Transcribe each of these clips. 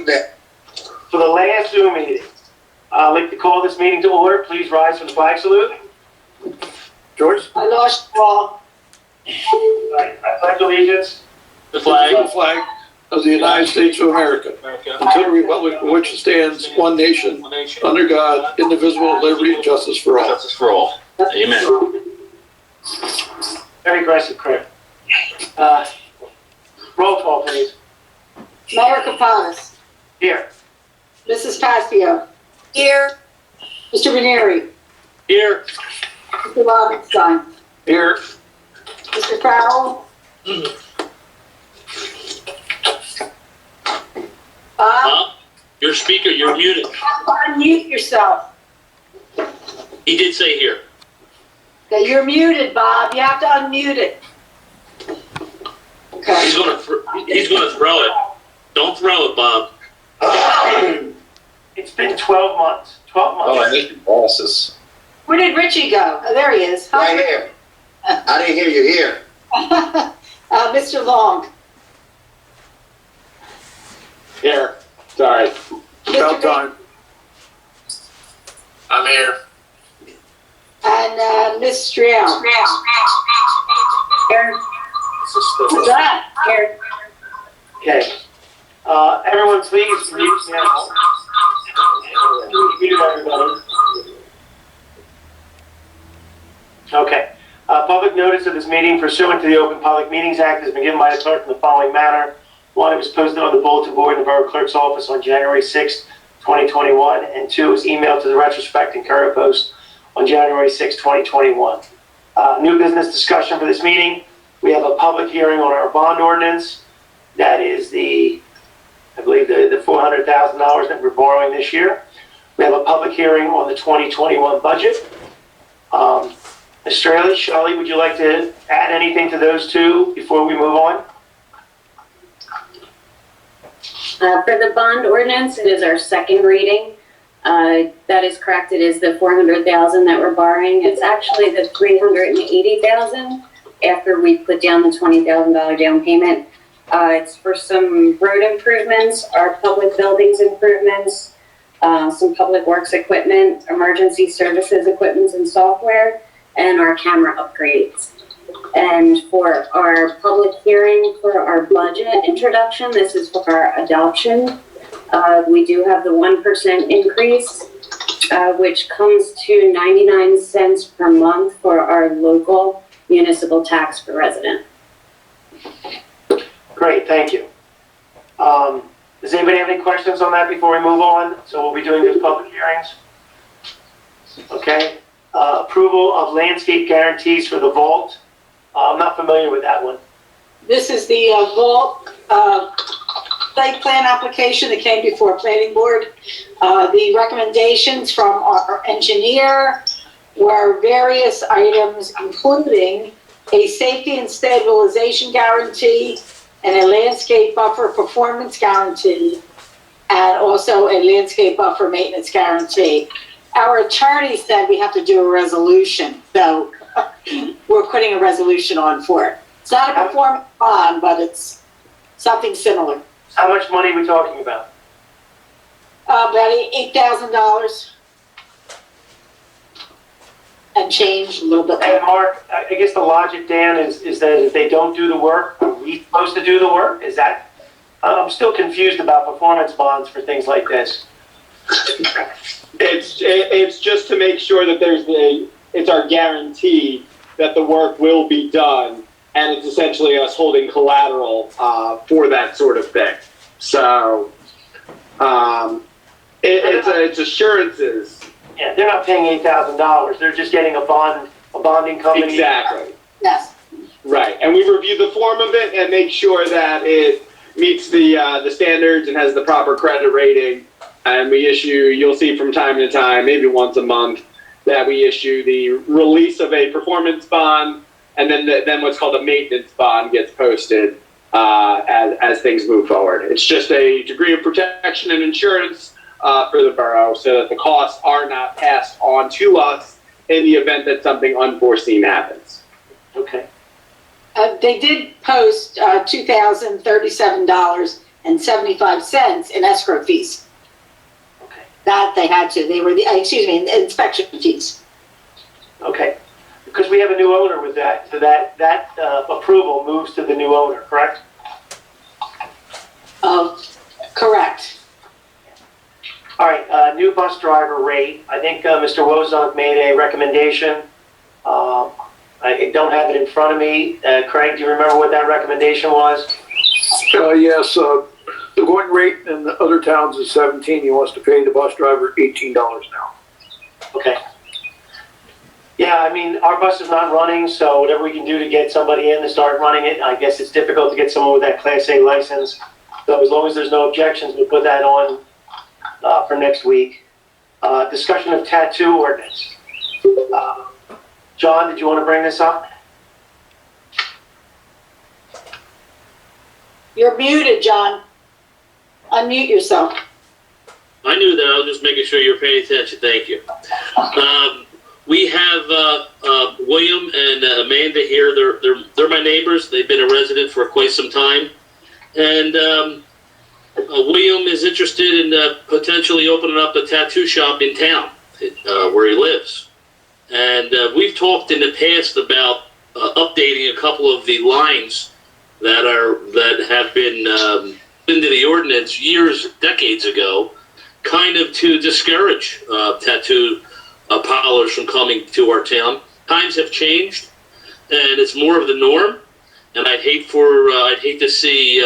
do that. For the last Zoom meeting, I'd like to call this meeting to order. Please rise for the flag salute. George? I lost you all. I pledge allegiance. The flag of the United States of America, and to the republic for which it stands, one nation, under God, indivisible, with liberty and justice for all. Justice for all. Amen. Very aggressive, Craig. Roll call, please. Mayor Kapanis. Here. Mrs. Fazio. Here. Mr. Ranieri. Here. Mr. Lobenstein. Here. Mr. Farrell. Bob, Your speaker, you're muted. unmute yourself. He did say here. Okay, you're muted, Bob. You have to unmute it. Okay. He's gonna throw it. Don't throw it, Bob. It's been 12 months. 12 months. Oh, I hate your bosses. Where did Richie go? Oh, there he is. Right here. I didn't hear you here. Mr. Long. Here. Sorry. About time. I'm here. And Ms. Striell. Here. What's that? Here. Okay. Everyone, please mute now. Mute everybody. Okay. Public notice of this meeting pursuant to the Open Public Meetings Act has been given by the clerk in the following manner. One, it was posted on the bulletin board in the Borough Clerk's office on January 6, 2021. And two, it was emailed to the Retrospect and Courier Post on January 6, 2021. New business discussion for this meeting. We have a public hearing on our bond ordinance. That is I believe the $400,000 that we're borrowing this year. We have a public hearing on the 2021 budget. Ms. Straley, Shelley, would you like to add anything to those two before we move on? For the bond ordinance, it is our second reading. That is correct. It is the $400,000 that we're borrowing. It's actually the $380,000 after we put down the $20,000 down payment. It's for some road improvements, our public buildings improvements, some public works equipment, emergency services equipment and software, and our camera upgrades. And for our public hearing for our budget introduction, this is for our adoption. We do have the 1% increase, which comes to 99 cents per month for our local municipal tax per resident. Great, thank you. Does anybody have any questions on that before we move on? So we'll be doing these public hearings. Okay. Approval of landscape guarantees for the vault. I'm not familiar with that one. This is the vault site plan application that came before planning board. The recommendations from our engineer were various items, including a safety and stabilization guarantee and a landscape buffer performance guarantee, and also a landscape buffer maintenance guarantee. Our attorney said we have to do a resolution, so we're putting a resolution on for it. It's not a performance bond, but it's something similar. How much money are we talking about? About $8,000 and change a little bit. And Mark, I guess the logic, Dan, is that if they don't do the work, are we supposed to do the work? Is that, I'm still confused about performance bonds for things like this. It's just to make sure that it's our guarantee that the work will be done, and it's essentially us holding collateral for that sort of thing. So it's assurances. Yeah, they're not paying $8,000. They're just getting a bonding company. Exactly. Yes. Right, and we review the form of it and make sure that it meets the standards and has the proper credit rating. And we issue, you'll see from time to time, maybe once a month, that we issue the release of a performance bond, and then what's called a maintenance bond gets posted as things move forward. It's just a degree of protection and insurance for the borough so that the costs are not passed on to us in the event that something unforeseen happens. Okay. They did post $2,037 $1,000,000.75 in escrow fees. Okay. That they had to, they were the, inspection fees. Okay. Because we have a new owner with that, so that approval moves to the new owner, correct? Correct. All right, new bus driver rate. I think Mr. Wozunk made a recommendation. I don't have it in front of me. Craig, do you remember what that recommendation was? Yes, the going rate in the other towns is 17. He wants to pay the bus driver $18 now. Okay. Yeah, I mean, our bus is not running, so whatever we can do to get somebody in to start running it. I guess it's difficult to get someone with that Class A license. So as long as there's no objections, we'll put that on for next week. Discussion of tattoo ordinance. John, did you want to bring this up? You're muted, John. Unmute yourself. I knew that. I was just making sure you were paying attention. Thank you. We have William and Amanda here. They're my neighbors. They've been a resident for quite some time. And William is interested in potentially opening up a tattoo shop in town where he lives. And we've talked in the past about updating a couple of the lines that have been into the ordinance decades ago, kind of to discourage tattoo parlors from coming to our town. Times have changed, and it's more of the norm. And I'd hate to see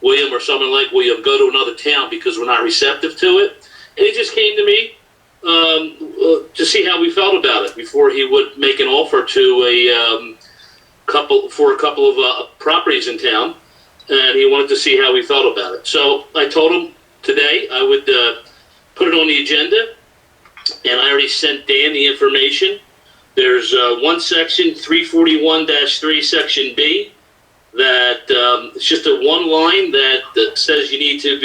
William or someone like William go to another town because we're not receptive to it. And it just came to me to see how we felt about it before he would make an offer to a couple of properties in town, and he wanted to see how we felt about it. So I told him today I would put it on the agenda, and I already sent Dan the information. There's one section, 341-3, section B, that it's just a one line that says you need to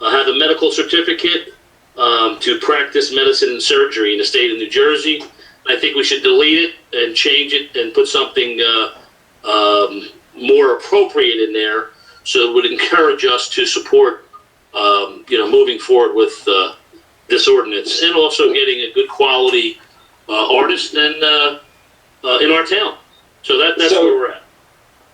have a medical certificate to practice medicine and surgery in the state of New Jersey. I think we should delete it and change it and put something more appropriate in there, so it would encourage us to support, moving forward with this ordinance, and also getting a good quality artist in our town. So that's where we're at.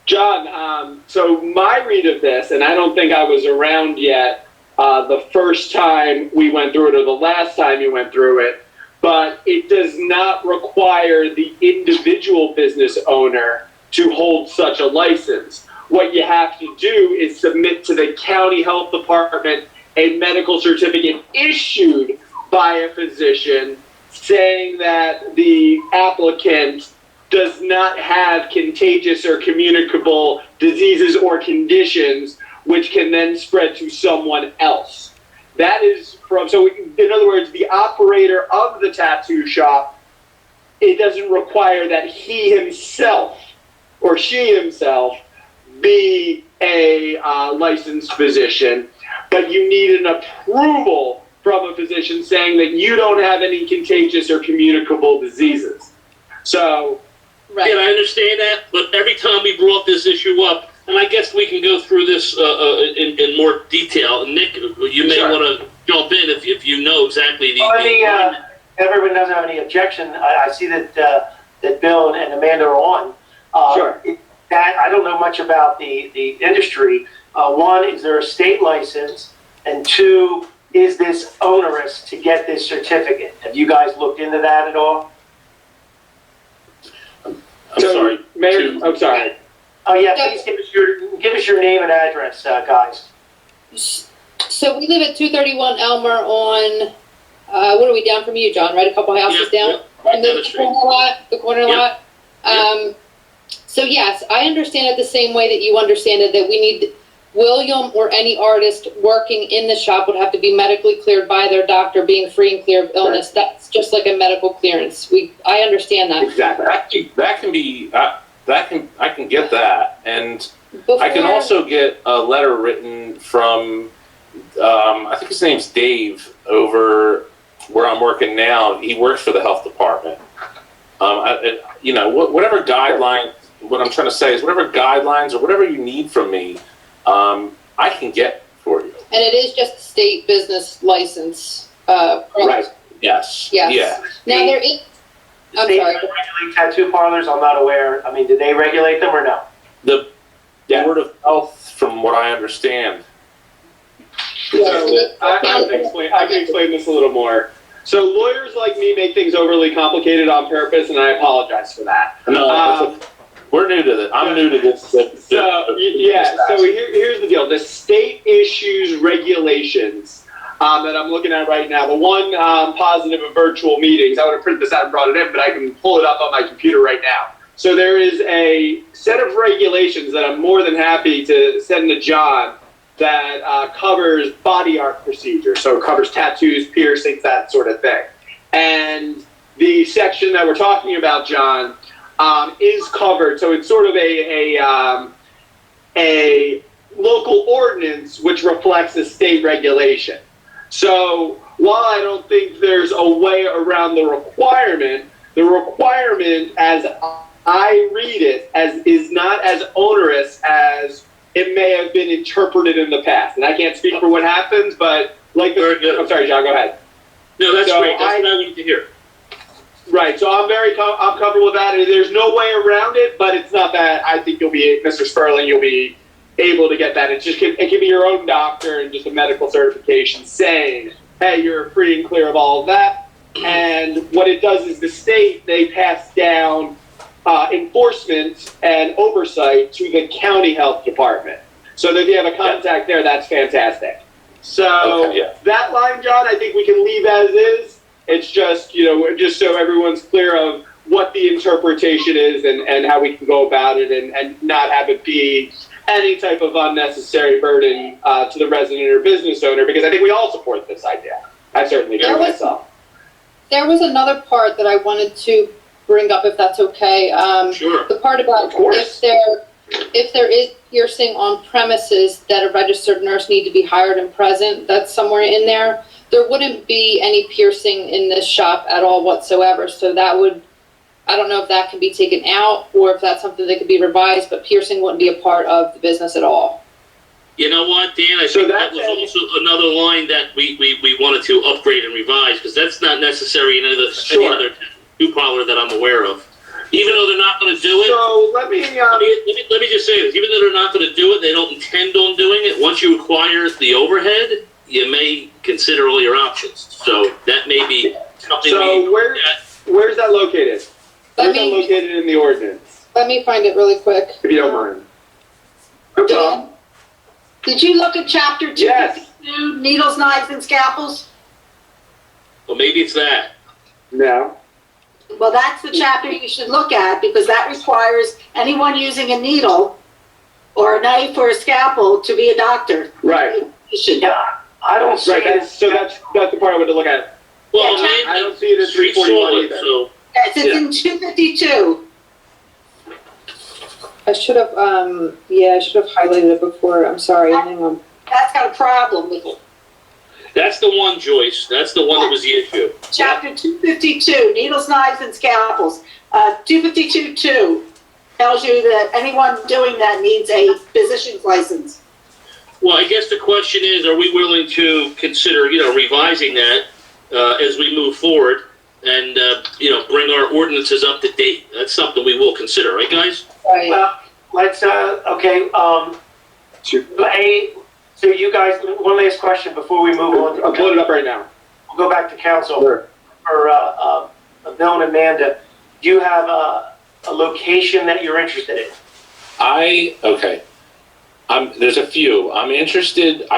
John, so my read of this, and I don't think I was around yet the first time we went through it or the last time you went through it, but it does not require the individual business owner to hold such a license. What you have to do is submit to the county health department a medical certificate issued by a physician saying that the applicant does not have contagious or communicable diseases or conditions which can then spread to someone else. That is so in other words, the operator of the tattoo shop, it doesn't require that he himself or she himself be a licensed physician, but you need an approval from a physician saying that you don't have any contagious or communicable diseases. So, right. Yeah, I understand that, but every time we brought this issue up, and I guess we can go through this in more detail. Nick, you may want to jump in if you know exactly the. Everyone doesn't have any objection. I see that Bill and Amanda are on. Sure. I don't know much about the industry. One, is there a state license? And two, is this onerous to get this certificate? Have you guys looked into that at all? I'm sorry. Mayor, I'm sorry. Oh yeah, please give us your name and address, guys. So we live at 231 Elmer on, what are we down from you, John, right? A couple houses down? Yep, right and down the street. The corner lot? So yes, I understand it the same way that you understand it, that we need William or any artist working in the shop would have to be medically cleared by their doctor, being free and clear of illness. Right. That's just like a medical clearance. I understand that. Exactly. That can be, I can get that. And I can also get a letter written from, I think his name's Dave, over where I'm working now. He works for the health department. Whatever guidelines, what I'm trying to say is whatever guidelines or whatever you need from me, I can get for you. And it is just a state business license. Right. Yes. Yes. Yeah. Now there is, I'm State sorry. regulate tattoo parlors, I'm not aware. I mean, do they regulate them or no? The Yeah. Board of Health, from what I understand. So I can explain this a little more. So lawyers like me make things overly complicated on purpose, and I apologize for that. No, we're new to this. I'm new to this. So here's the deal. The state issues regulations that I'm looking at right now. The one positive of virtual meetings, I would have printed this out and brought it in, but I can pull it up on my computer right now. So there is a set of regulations that I'm more than happy to send to John that covers body art procedures. So it covers tattoos, piercings, that sort of thing. And the section that we're talking about, John, is covered. So it's sort of a local ordinance which reflects a state regulation. So while I don't think there's a way around the requirement as I read it is not as onerous as it may have been interpreted in the past. And I can't speak for what happens, but like Very good. I'm sorry, John, go ahead. No, that's So great. That's what I wanted to hear. Right, so I'm comfortable with that. There's no way around it, but it's not that I think you'll be, Mr. Sperling, you'll be able to get that. It can be your own doctor and just a medical certification saying, hey, you're free and clear of all of that. And what it does is the state, they pass down enforcement and oversight to the county health department. So that if you have a contact there, that's fantastic. So Okay, yeah. that line, John, I think we can leave as is. It's just, just so everyone's clear of what the interpretation is and how we can go about it and not have it be any type of unnecessary burden to the resident or business owner, because I think we all support this idea. I certainly do myself. There was another part that I wanted to bring up, if that's okay. Sure. The part about Of course. if there is piercing on premises that a registered nurse need to be hired and present, that's somewhere in there. There wouldn't be any piercing in this shop at all whatsoever. So that would, I don't know if that can be taken out or if that's something that could be revised, but piercing wouldn't be a part of the business at all. You know what, Dan? I So think that that's was also another line that we wanted to upgrade and revise, because that's not necessary in any other tattoo parlor that I'm aware of. Even though they're not going to do it. So let me Let me just say this. Even though they're not going to do it, they don't intend on doing it. Once you acquire the overhead, you may consider all your options. So that may be something. So where's that located? Where's that located in the ordinance? Let me find it really quick. If you don't mind. Dan, did you look at chapter 252, needles, knives, and scalpels? Well, maybe it's that. No. Well, that's the chapter you should look at, because that requires anyone using a needle or a knife or a scalpel to be a doctor. Right. You should. Yeah, I don't see Right. it. That's the part I want to look at. Well, Yeah, man, I don't see it as street 341 saw it, either. so Yes, it's in 252. I should have, I should have highlighted it before. I'm sorry. Hang on. That's got a problem with it. that's the one, Joyce. That's the one that was the issue. Chapter 252, needles, knives, and scalpels. 252-2 tells you that anyone doing that needs a physician's license. Well, I guess the question is, are we willing to consider, revising that as we move forward and, bring our ordinances up to date? That's something we will consider, right, guys? Right. Well, let's, okay, so you guys, one last question before we move on. I'm pulling it up right now. We'll go back to council. Sure. For Bill and Amanda, do you have a location that you're interested in? There's a few. I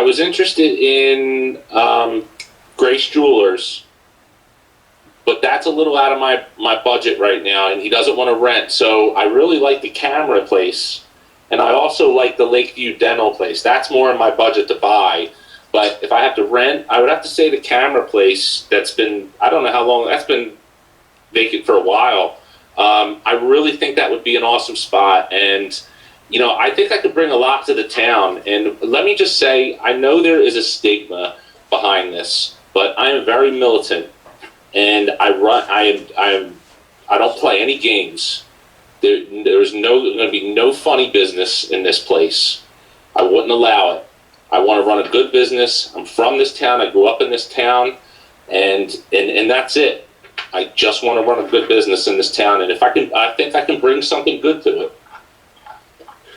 was interested in Grace Jewelers, but that's a little out of my budget right now, and he doesn't want to rent. So I really like the camera place, and I also like the Lakeview Dental place. That's more in my budget to buy. But if I have to rent, I would have to say the camera place that's been, I don't know how long, that's been vacant for a while. I really think that would be an awesome spot. And, I think I could bring a lot to the town. And let me just say, I know there is a stigma behind this, but I am very militant. And I don't play any games. There's going to be no funny business in this place. I wouldn't allow it. I want to run a good business. I'm from this town. I grew up in this town, and that's it. I just want to run a good business in this town, and if I can, I think I can bring something good to it.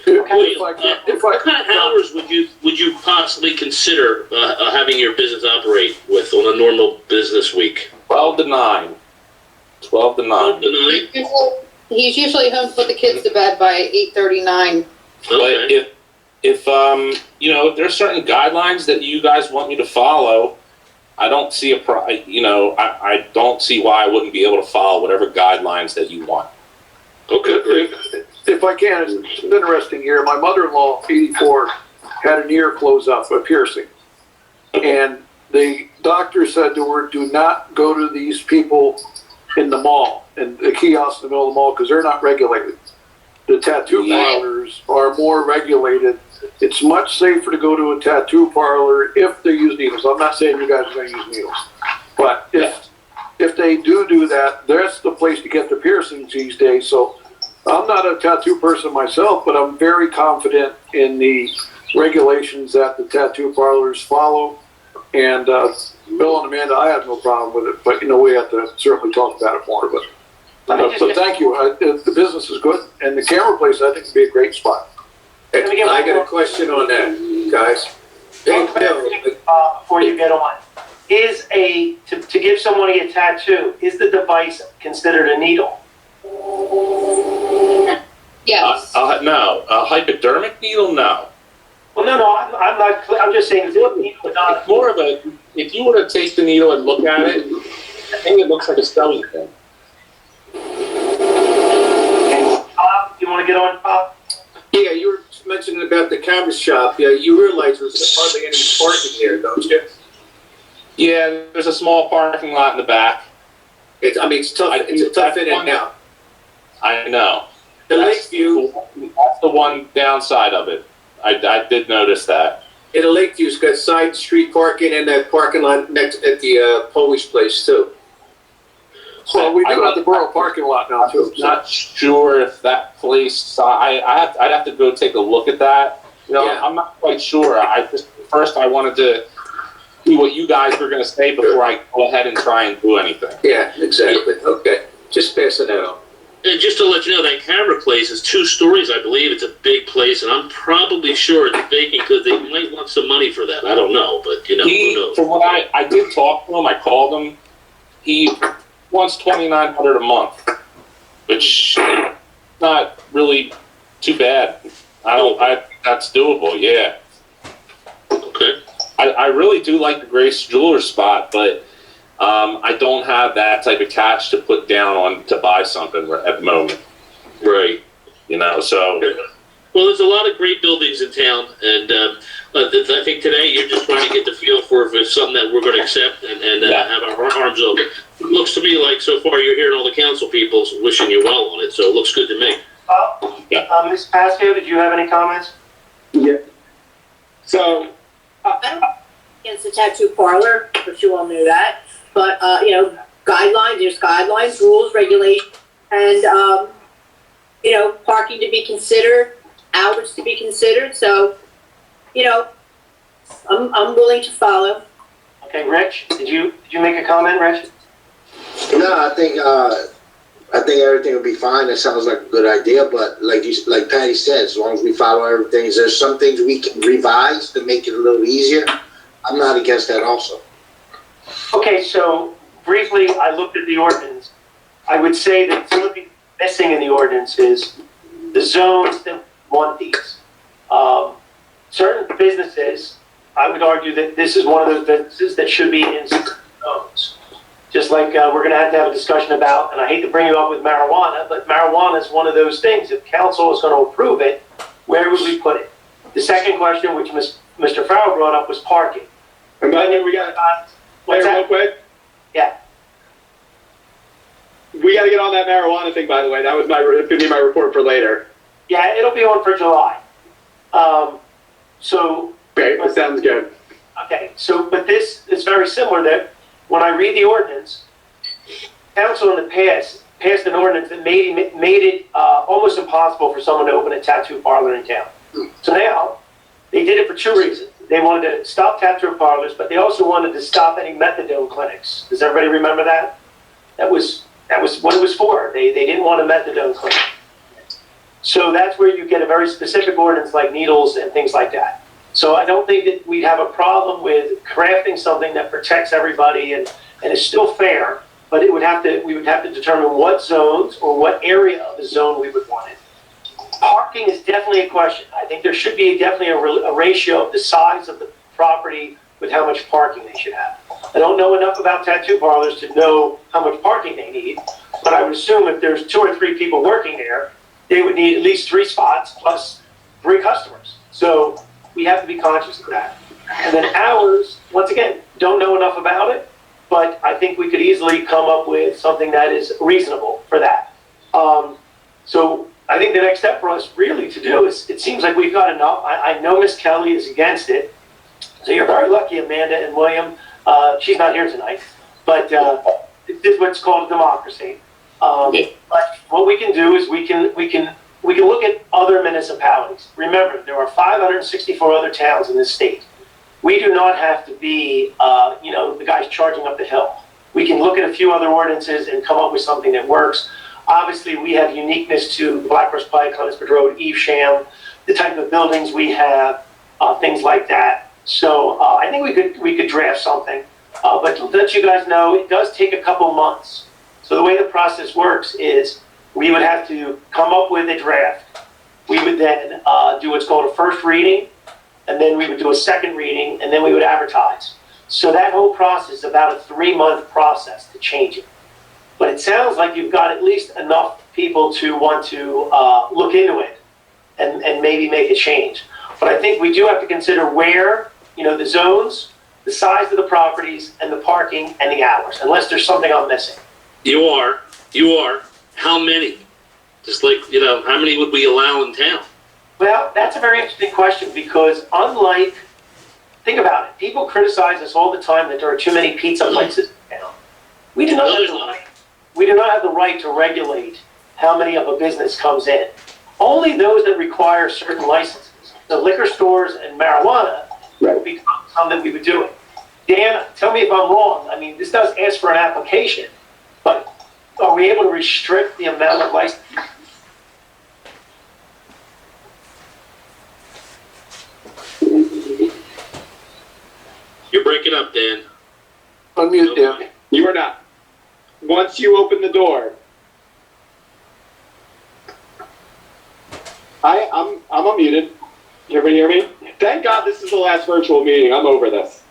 What kind of hours would you possibly consider having your business operate with on a normal business week? 12 to 9. 12 to 9. 12 to 9? He's usually home to put the kids to bed by 8:39. But if you know, if there's certain guidelines that you guys want me to follow, I don't see I don't see why I wouldn't be able to follow whatever guidelines that you want. Okay. If I can, it's an interesting year. My mother-in-law, 84, had an ear close up, a piercing. And the doctor said to her, do not go to these people in the mall, and the kiosks in the middle of the mall, because they're not regulated. The tattoo parlors are more regulated. It's much safer to go to a tattoo parlor if they use needles. I'm not saying you guys are going to use needles. But if they do that, that's the place to get the piercings these days. So I'm not a tattoo person myself, but I'm very confident in the regulations that the tattoo parlors follow. And Bill and Amanda, I have no problem with it, but we have to certainly talk about it more. But thank you. The business is good, and the camera place I think would be a great spot. I got a question on that, guys. Hey, Bill, Before you get on, to give somebody a tattoo, is the device considered a needle? Yes. No, a hypodermic needle, no. Well, no, I'm not. I'm just saying, is it a needle or not? It's more of a. If you were to take the needle and look at it, I think it looks like a sewing thing. You want to get on, Bob? Yeah, you were mentioning about the camera shop. Yeah, you realize there's hardly any parking there, don't you? Yeah, there's a small parking lot in the back. It's tough. It's a tough in and out. I know. The Lakeview. That's the one downside of it. I did notice that. In the Lakeview's got side street parking and that parking lot next at the Polish place too. Well, we do have the Borough parking lot now too. I'm not sure if that place. I'd have to go take a look at that. Yeah. I'm not quite sure. First I wanted to see what you guys were going to say before I go ahead and try and do anything. Yeah, exactly. Okay, just passing it out. And just to let you know, that camera place is 2 stories, I believe. It's a big place, and I'm probably sure it's vacant because they might want some money for that. I don't know, but who knows? From what I did talk to him, I called him. He wants $2,900 a month, which is not really too bad. That's doable. Yeah. Okay. I really do like the Grace Jewelers spot, but I don't have that type of cash to put down on to buy something at the moment. Right. So. Well, there's a lot of great buildings in town, and I think today you're just trying to get the feel for if it's something that we're going to accept and have our arms open. It looks to me like so far you're hearing all the council people wishing you well on it, so it looks good to me. Ms. Pasco, did you have any comments? Yeah. So, I don't against the tattoo parlor, but you all knew that. But, guidelines, there's guidelines, rules, regulations, and, parking to be considered, hours to be considered. So, I'm willing to follow. Okay, Rich, did you make a comment, Rich? No, I think everything will be fine. That sounds like a good idea. But like Patty said, as long as we follow everything, there's some things we can revise to make it a little easier. I'm not against that also. Okay, so briefly, I looked at the ordinance. I would say that something missing in the ordinance is the zones that want these. Certain businesses, I would argue that this is one of those businesses that should be in zones. Just like we're going to have a discussion about, and I hate to bring you up with marijuana, but marijuana is one of those things. If council is going to approve it, where would we put it? The second question, which Mr. Farrell brought up, was parking. and by the way, we got What's that? real quick. Yeah. We got to get on that marijuana thing. By the way, that was my report for later. Yeah, it'll be on for July. Okay, that sounds good. Okay, but this is very similar that when I read the ordinance, council in the past passed an ordinance that made it almost impossible for someone to open a tattoo parlor in town. So now, they did it for 2 reasons. they wanted to stop tattoo parlors, but they also wanted to stop any methadone clinics. Does everybody remember that? That was what it was for. They didn't want a methadone clinic. So that's where you get a very specific ordinance like needles and things like that. So I don't think that we'd have a problem with crafting something that protects everybody and is still fair, but we would have to determine what zones or what area of the zone we would want it. Parking is definitely a question. I think there should be definitely a ratio of the size of the property with how much parking they should have. I don't know enough about tattoo parlors to know how much parking they need, but I would assume if there's 2 or 3 people working there, they would need at least 3 spots plus 3 customers. So we have to be conscious of that. And then hours, once again, don't know enough about it, but I think we could easily come up with something that is reasonable for that. So I think the next step for us really to do is, it seems like we've got enough. I know Miss Kelly is against it. So you're very lucky, Amanda and William. She's not here tonight, but this is what's called a democracy. But what we can do is we can look at other municipalities. Remember, there are 564 other towns in this state. We do not have to be, the guys charging up the hill. We can look at a few other ordinances and come up with something that works. Obviously, we have uniqueness to Black Horse Pike, Huntsford Road, Evesham, the type of buildings we have, things like that. So I think we could draft something. But to let you guys know, it does take a couple months. So the way the process works is we would have to come up with a draft. We would then do what's called a first reading, and then we would do a second reading, and then we would advertise. So that whole process is about a 3-month process to change it. But it sounds like you've got at least enough people to want to look into it and maybe make a change. But I think we do have to consider where, the zones, the size of the properties, and the parking and the hours, unless there's something I'm missing. You are. How many? Just like, how many would we allow in town? Well, that's a very interesting question because think about it, people criticize us all the time that there are too many pizza places in town. We do not have the right to regulate how many of a business comes in. Only those that require certain licenses. The liquor stores and marijuana would be something that we would do it. Dan, tell me if I'm wrong. I mean, this does ask for an application, but are we able to restrict the amount of licenses? You're breaking up, Dan. Unmute, Dan. You are not. Once you open the door, I'm unmuted. Can everybody hear me? Thank God this is the last virtual meeting. I'm over this.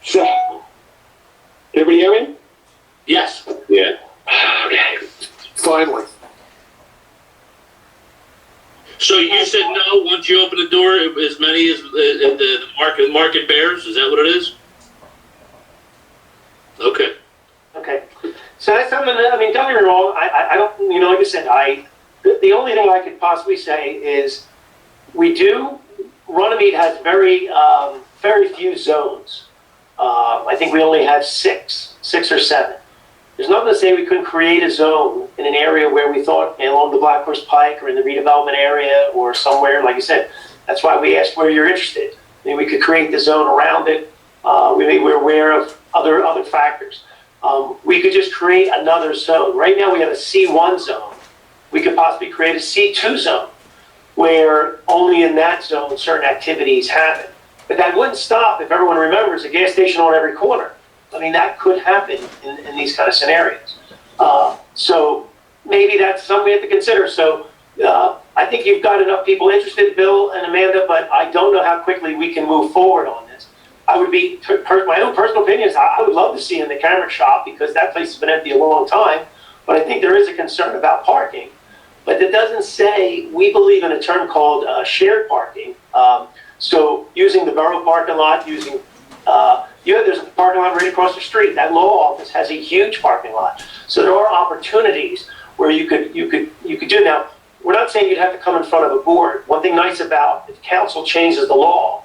So, can everybody hear me? Yes. Yeah. Okay. Finally. So you said no once you open the door, as many as the market bears? Is that what it is? Okay. Okay. So that's something that, don't get me wrong, I don't, like I said, the only thing I could possibly say is Runnemede has very few zones. I think we only have 6 or 7. There's nothing to say we couldn't create a zone in an area where we thought along the Black Horse Pike or in the redevelopment area or somewhere, like you said. That's why we asked where you're interested. I mean, we could create the zone around it. We're aware of other factors. We could just create another zone. Right now we have a C1 zone. We could possibly create a C2 zone where only in that zone certain activities happen. But that wouldn't stop, if everyone remembers, a gas station on every corner. I mean, that could happen in these kind of scenarios. So maybe that's something we have to consider. So I think you've got enough people interested, Bill and Amanda, but I don't know how quickly we can move forward on this. I would be, my own personal opinion is I would love to see in the camera shop because that place has been empty a long time, but I think there is a concern about parking. But it doesn't say, we believe in a term called shared parking. So using the Borough parking lot, there's a parking lot right across the street. That law office has a huge parking lot. So there are opportunities where you could do. Now, we're not saying you'd have to come in front of a board. One thing nice about if council changes the law,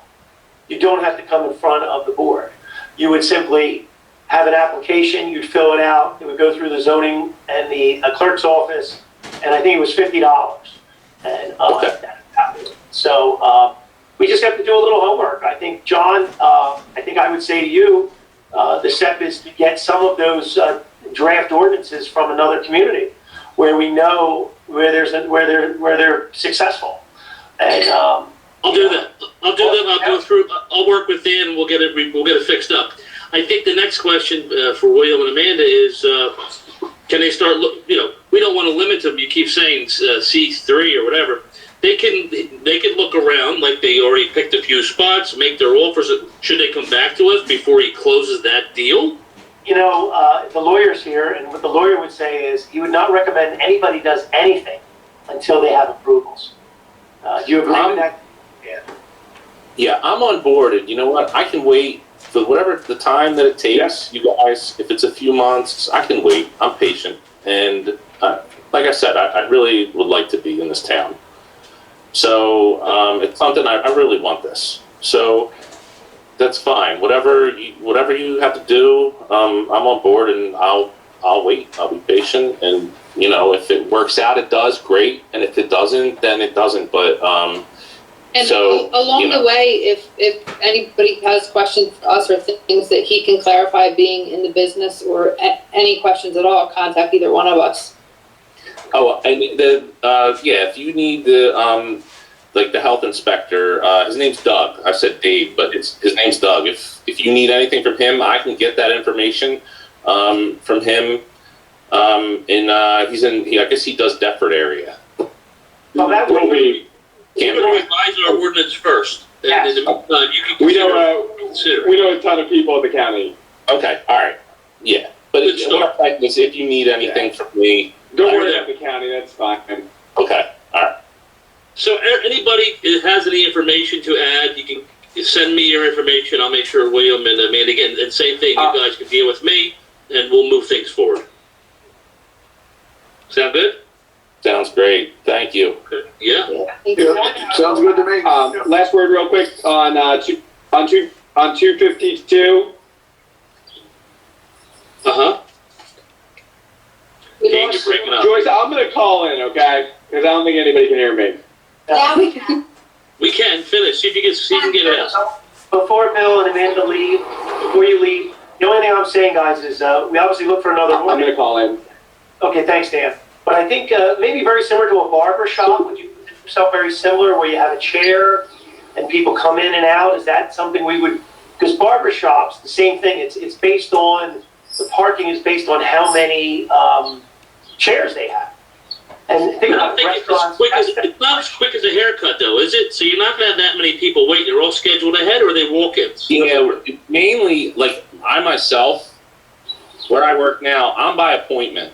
you don't have to come in front of the board. You would simply have an application, you'd fill it out, it would go through the zoning and the clerk's office, and I think it was $50. And so we just have to do a little homework. I think, John, I think I would say to you, the step is to get some of those draft ordinances from another community where we know where they're successful. And I'll do that. I'll go through. I'll work with Dan, and we'll get it fixed up. I think the next question for William and Amanda is, can they start? We don't want to limit them. You keep saying C3 or whatever. They can look around, like they already picked a few spots, make their offers. Should they come back to us before he closes that deal? The lawyer's here, and what the lawyer would say is he would not recommend anybody does anything until they have approvals. Do you agree with that? Yeah, I'm on board, and you know what? I can wait for whatever the time that it takes. You guys, if it's a few months, I can wait. I'm patient, and like I said, I really would like to be in this town. So it's something I really want this. So that's fine. Whatever you have to do, I'm on board, and I'll wait. I'll be patient, and if it works out, it does. Great, and if it doesn't, then it doesn't. But along the way, if anybody has questions for us or things that he can clarify, being in the business, or any questions at all, contact either one of us. Oh, and if you need the the health inspector, his name's Doug. I said Dave, but his name's Doug. If you need anything from him, I can get that information from him. I guess he does Deptford area. Well, that will be. We're going to revise our ordinance first. Yes. And in the meantime, you can consider. We know a ton of people at the county. Okay, all right, yeah. But what I'm saying is, if you need anything from me, Don't worry about the county. That's fine. Okay, all right. So anybody has any information to add, you can send me your information. I'll make sure William and Amanda again, and same thing, you guys can deal with me, and we'll move things forward. Sound good? Sounds great. Thank you. Okay. Yeah. Yeah, sounds good to me. Last word, real quick, on 252. Dave, you're breaking up. Joyce, I'm gonna call in, okay? Because I don't think anybody can hear me. Now we can. We can finish. See if you can get it out. Before Bill and Amanda leave, before you leave, the only thing I'm saying, guys, is we obviously look for another I'm one. gonna call in. Okay, thanks, Dan. But I think maybe very similar to a barber shop. Would you consider yourself very similar, where you have a chair and people come in and out? Is that something we would? Because barber shops, the same thing. It's based on the parking is based on how many chairs they have. And think about restaurants. It's not as quick as a haircut, though, is it? So you're not going to have that many people waiting. They're all scheduled ahead, or are they walk-ins? Yeah, mainly, like, I myself, where I work now, I'm by appointment.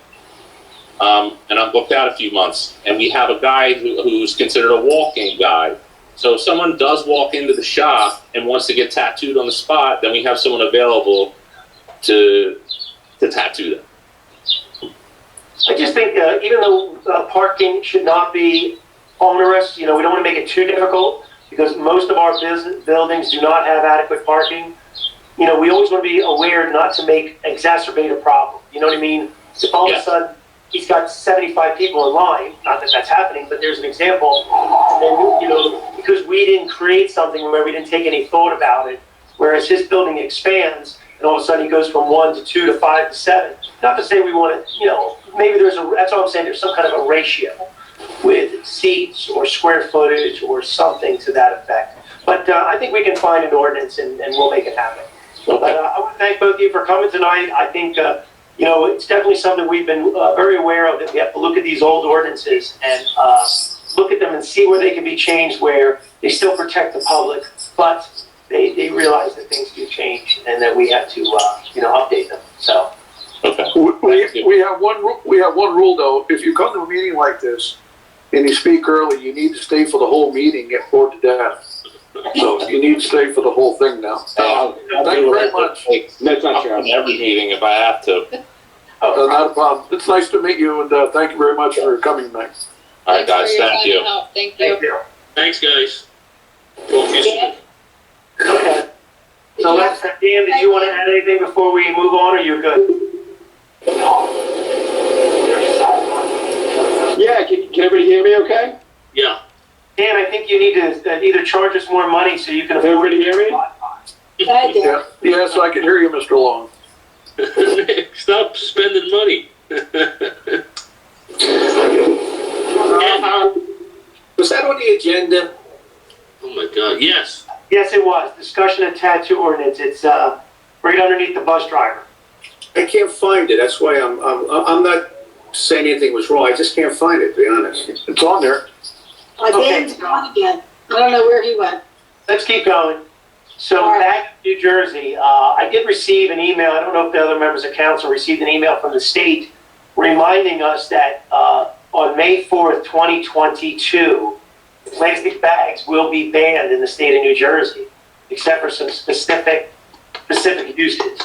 And I'm booked out a few months. And we have a guy who's considered a walk-in guy. So if someone does walk into the shop and wants to get tattooed on the spot, then we have someone available to tattoo them. I just think even though parking should not be onerous, we don't want to make it too difficult, because most of our buildings do not have adequate parking. We always want to be aware not to exacerbate a problem. You know what I mean? If all of a sudden he's got 75 people in line, not that that's happening, but there's an example, and because we didn't create something where we didn't take any thought about it, whereas his building expands, and all of a sudden he goes from 1 to 2 to 5 to 7. Not to say we want to, maybe that's all I'm saying, there's some kind of a ratio with seats or square footage or something to that effect. But I think we can find an ordinance and we'll make it happen. Okay. But I want to thank both of you for coming tonight. I think, it's definitely something we've been very aware of, that we have to look at these old ordinances and look at them and see where they can be changed, where they still protect the public, but they realize that things do change and that we have to, update them. So. Okay. We have one rule though. If you come to a meeting like this and you speak early, you need to stay for the whole meeting, get bored to death. So you need to stay for the whole thing now. I'll Thank you very much. That's not true. On every meeting if I have to. Not a problem. It's nice to meet you, and thank you very much for coming tonight. All right, guys. Thanks for your Thank time you. and help. Thank Thank you. you. Thanks, guys. Talk to you soon. Okay. So Dan, did you want to add anything before we move on, or you're good? Yeah, can everybody hear me okay? Yeah. Dan, I think you need to either charge us more money so you can Does afford. everybody hear me? I did. Yeah, yes, I can hear you, Mr. Long. Stop spending money. Was that on the agenda? Oh my God, yes. Yes, it was. Discussion of tattoo ordinance. It's right underneath the bus driver. I can't find it. That's why I'm not saying anything was wrong. I just can't find it, to be honest. It's on there. Dan's gone again. I don't know where he went. Let's keep going. So All right. back in New Jersey, I did receive an email. I don't know if the other members of council received an email from the state reminding us that on May 4th, 2022, plastic bags will be banned in the state of New Jersey, except for some specific uses.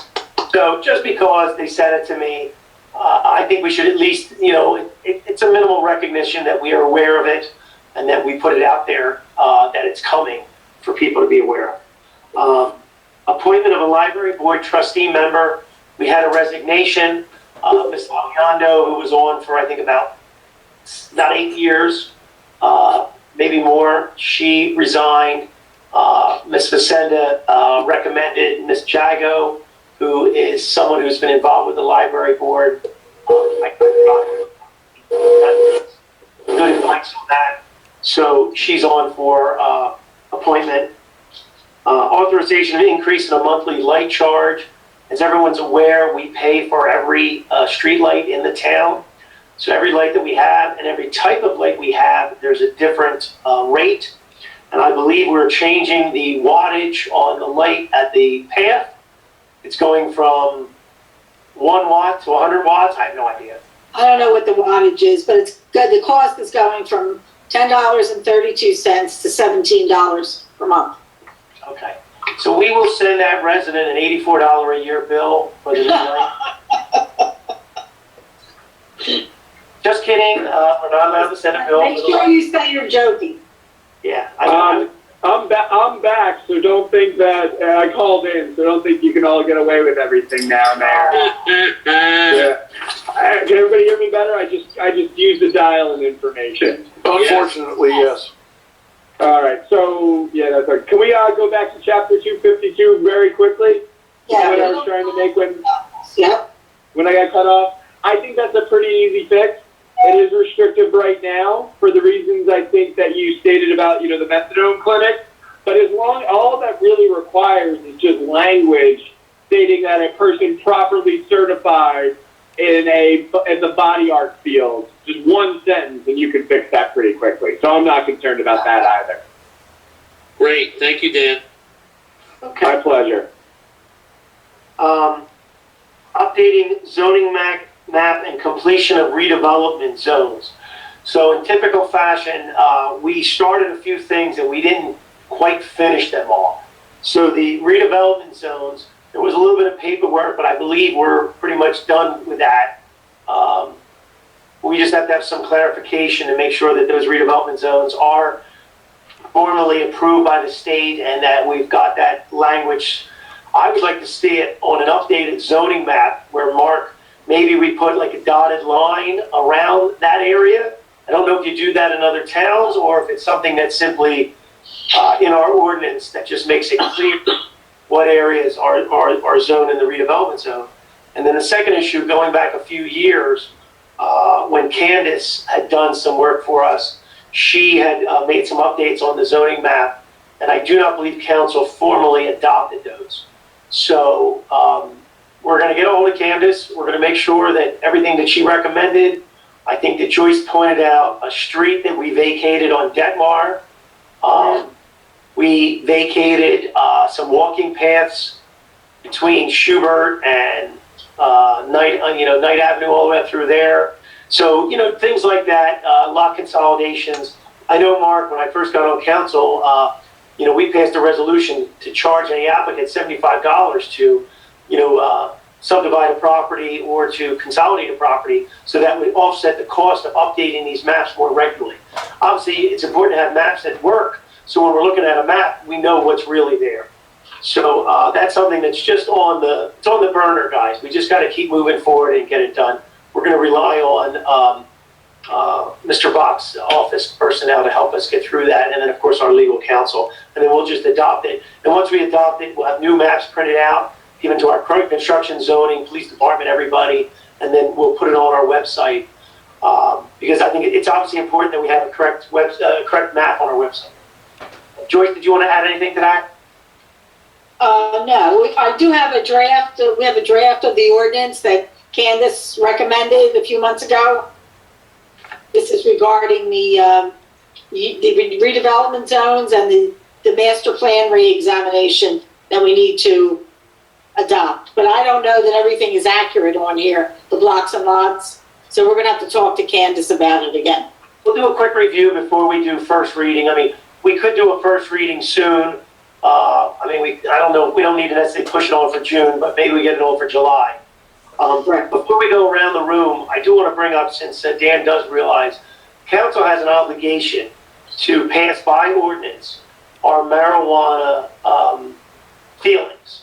So just because they said it to me, I think we should at least, it's a minimal recognition that we are aware of it and that we put it out there, that it's coming for people to be aware of. Appointment of a library board trustee member. We had a resignation. Ms. Alejandro, who was on for, I think, about 8 years, maybe more, she resigned. Ms. Facenda recommended Ms. Jago, who is someone who's been involved with the library board. Good advice on that. So she's on for appointment. Authorization of increase in a monthly light charge. As everyone's aware, we pay for every street light in the town. So every light that we have and every type of light we have, there's a different rate. And I believe we're changing the wattage on the light at the path. It's going from 1 watt to 100 watts. I have no idea. I don't know what the wattage is, but it's good. The cost is going from $10.32 to $17 per month. Okay. So we will send that resident an $84 a year bill for the new light. Just kidding. We're not allowed to send a bill. Make sure you say you're joking. Yeah. I'm back, so don't think that I called in, so don't think you can all get away with everything now, Mayor. Yeah. Can everybody hear me better? I just used the dial-in information. Unfortunately, yes. All right, so yeah, that's right. Can we go back to chapter 252 very quickly? Yeah. What I was trying to make Yep. when I got cut off. I think that's a pretty easy fix. It is restrictive right now for the reasons I think that you stated about, the methadone clinic. But as long, all that really requires is just language stating that a person properly certified in the body art field. Just one sentence and you can fix that pretty quickly. So I'm not concerned about that either. Great, thank you, Dan. Okay. My pleasure. Updating zoning map and completion of redevelopment zones. So in typical fashion, we started a few things and we didn't quite finish them all. So the redevelopment zones, there was a little bit of paperwork, but I believe we're pretty much done with that. We just have to have some clarification to make sure that those redevelopment zones are formally approved by the state and that we've got that language. I would like to see it on an updated zoning map where, Mark, maybe we put like a dotted line around that area. I don't know if you do that in other towns or if it's something that's simply in our ordinance that just makes it clear what areas are zoned in the redevelopment zone. And then the second issue, going back a few years, when Candace had done some work for us, she had made some updates on the zoning map, and I do not believe council formally adopted those. So we're going to get a hold of Candace. We're going to make sure that everything that she recommended, I think that Joyce pointed out a street that we vacated on Detmar. We vacated some walking paths between Schubert and Knight Avenue all the way up through there. So, things like that, lot consolidations. I know, Mark, when I first got on council, we passed a resolution to charge any applicant $75 to, subdivide a property or to consolidate a property, so that would offset the cost of updating these maps more regularly. Obviously, it's important to have maps that work, so when we're looking at a map, we know what's really there. So that's something that's just on the burner, guys. We just got to keep moving forward and get it done. We're going to rely on Mr. Bach's office personnel to help us get through that, and then of course our legal counsel, and then we'll just adopt it. And once we adopt it, we'll have new maps printed out, given to our construction, zoning, police department, everybody, and then we'll put it on our website, because I think it's obviously important that we have a correct map on our website. Joyce, did you want to add anything to that? No, I do have a draft, we have a draft of the ordinance that Candace recommended a few months ago. This is regarding the redevelopment zones and the master plan re-examination that we need to adopt. But I don't know that everything is accurate on here, the blocks and lots. So we're gonna have to talk to Candace about it again. We'll do a quick review before we do first reading. I mean, we could do a first reading soon. I don't know, we don't need to necessarily push it on for June, but maybe we get it on for July. Right. Before we go around the room, I do want to bring up, since Dan does realize, council has an obligation to pass by ordinance our marijuana feelings.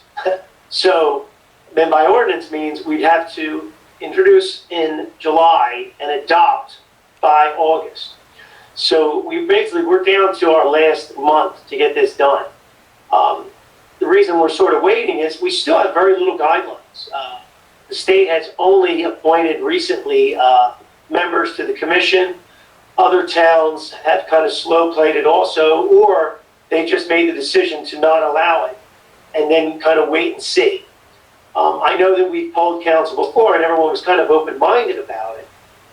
So, then by ordinance means we'd have to introduce in July and adopt by August. So we're down to our last month to get this done. The reason we're sort of waiting is we still have very little guidelines. The state has only appointed recently members to the commission. Other towns have kind of slow played it also, or they just made the decision to not allow it and then kind of wait and see. I know that we've polled council before and everyone was kind of open-minded about it,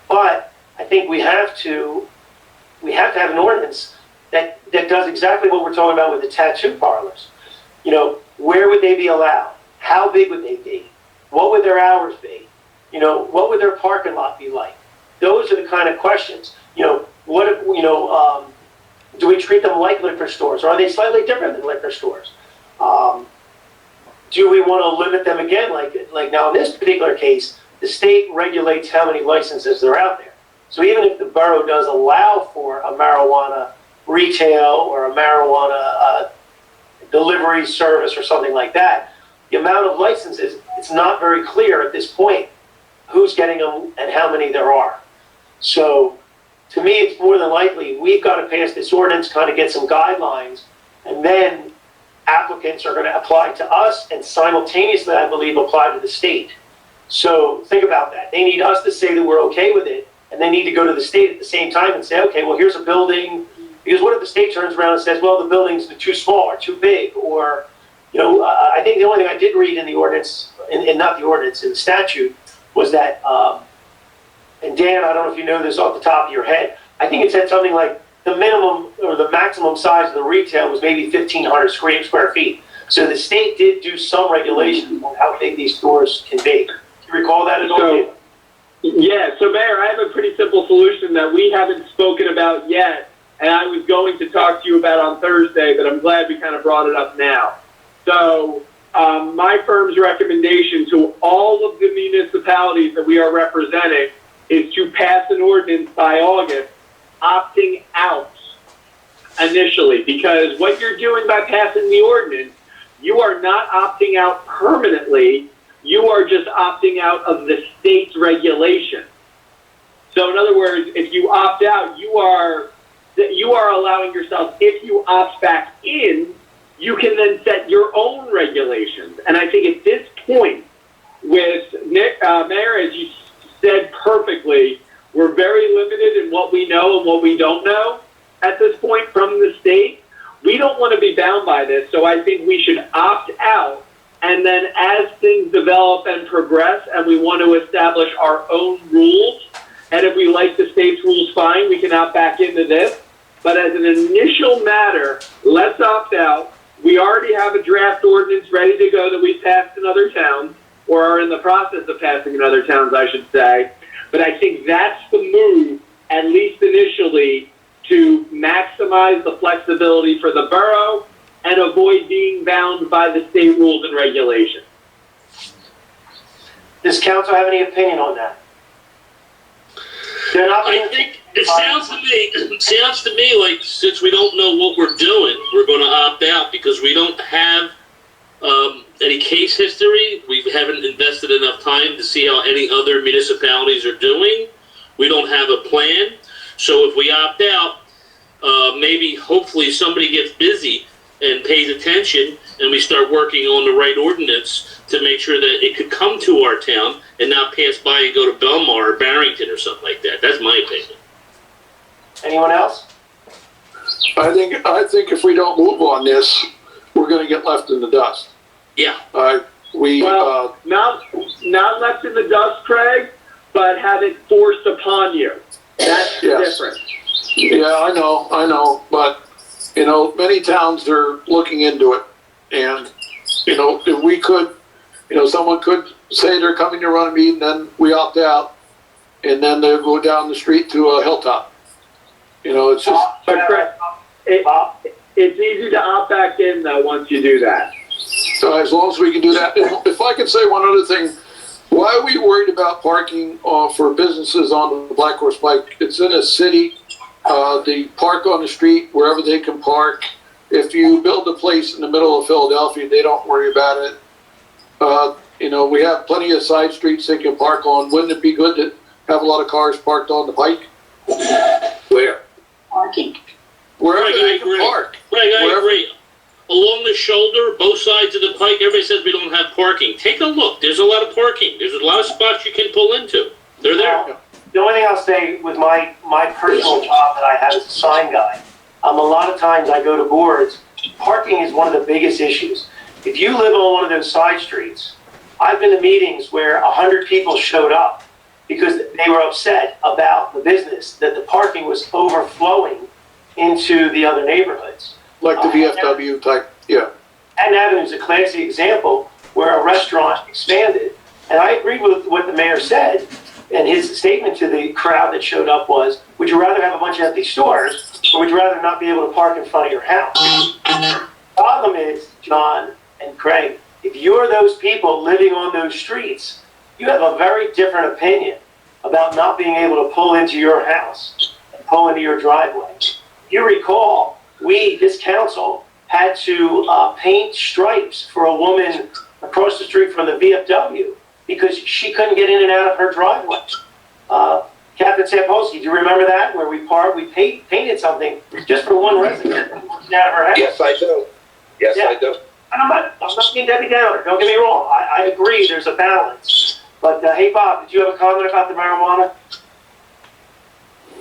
but I think we have to have an ordinance that does exactly what we're talking about with the tattoo parlors. You know, where would they be allowed? How big would they be? What would their hours be? You know, what would their parking lot be like? Those are the kind of questions. You know, do we treat them like liquor stores? Or are they slightly different than liquor stores? Do we want to limit them again? Like now in this particular case, the state regulates how many licenses are out there. So even if the borough does allow for a marijuana retail or a marijuana delivery service or something like that, the amount of licenses, it's not very clear at this point who's getting them and how many there are. So to me, it's more than likely we've got to pass this ordinance, kind of get some guidelines, and then applicants are going to apply to us and simultaneously, I believe, apply to the state. So think about that. They need us to say that we're okay with it, and they need to go to the state at the same time and say, okay, well, here's a building. Because what if the state turns around and says, well, the building's too small or too big? Or, you know, I think the only thing I did read in the ordinance, and not the ordinance, in the statute, was that, and Dan, I don't know if you know this off the top of your head, I think it said something like the minimum or the maximum size of the retail was maybe 1,500 square feet. So the state did do some regulations on how big these stores can be. Do you recall that at all? Yeah, so Mayor, I have a pretty simple solution that we haven't spoken about yet, and I was going to talk to you about on Thursday, but I'm glad we kind of brought it up now. So my firm's recommendation to all of the municipalities that we are representing is to pass an ordinance by August, opting out initially, because what you're doing by passing the ordinance, you are not opting out permanently, you are just opting out of the state's regulation. So in other words, if you opt out, you are allowing yourself, if you opt back in, you can then set your own regulations. And I think at this point, with Nick, Mayor, as you said perfectly, we're very limited in what we know and what we don't know at this point from the state. We don't want to be bound by this, so I think we should opt out. And then as things develop and progress and we want to establish our own rules, and if we like the state's rules, fine, we can opt back into this. But as an initial matter, let's opt out. We already have a draft ordinance ready to go that we passed in other towns, or are in the process of passing in other towns, I should say. But I think that's the move, at least initially, to maximize the flexibility for the borough and avoid being bound by the state rules and regulations. Does council have any opinion on that? I think it sounds to me like since we don't know what we're doing, we're going to opt out because we don't have any case history. We haven't invested enough time to see how any other municipalities are doing. we don't have a plan. So if we opt out, maybe hopefully somebody gets busy and pays attention, and we start working on the right ordinance to make sure that it could come to our town and not pass by and go to Belmar or Barrington or something like that. That's my opinion. Anyone else? I think if we don't move on this, we're gonna get left in the dust. Yeah. Well, Not left in the dust, Craig, but have it forced upon you. That's the Yes. difference. yeah, I know, but, you know, many towns are looking into it. And, you know, if we could, you know, someone could say they're coming to Runnemede and then we opt out, and then they'll go down the street to a Hilltop. You know, it's just, But Craig, it's easy to opt back in though once you do that. so as long as we can do that. If I could say one other thing, why are we worried about parking for businesses on the Black Horse Pike? It's in a city, they park on the street wherever they can park. If you build a place in the middle of Philadelphia, they don't worry about it. You know, we have plenty of side streets they can park on. Wouldn't it be good to have a lot of cars parked on the pike? Where? Parking. Wherever Greg, I they can agree. park. Greg, I Wherever- agree. Along the shoulder, both sides of the pike, everybody says we don't have parking. Take a look. There's a lot of parking. There's a lot of spots you can pull into. They're there. The only thing I'll say with my personal job that I have as a sign guy, a lot of times I go to boards, parking is one of the biggest issues. If you live on one of those side streets, I've been to meetings where 100 people showed up because they were upset about the business, that the parking was overflowing into the other neighborhoods. Like the VFW type, yeah. Haddon Avenue is a classic example where a restaurant expanded. And I agreed with what the mayor said, and his statement to the crowd that showed up was, would you rather have a bunch of empty stores, or would you rather not be able to park in front of your house? Problem is, John and Craig, if you're those people living on those streets, you have a very different opinion about not being able to pull into your house and pull into your driveway. You recall, this council, had to paint stripes for a woman across the street from the VFW because she couldn't get in and out of her driveway. Captain Sampolsky, do you remember that? Where we painted something just for one resident out of her house? Yes, I do. Yes, Yeah. I do. And I'm not being Debbie Downer, don't get me wrong. I agree, there's a balance. But, hey, Bob, did you have a comment about the marijuana?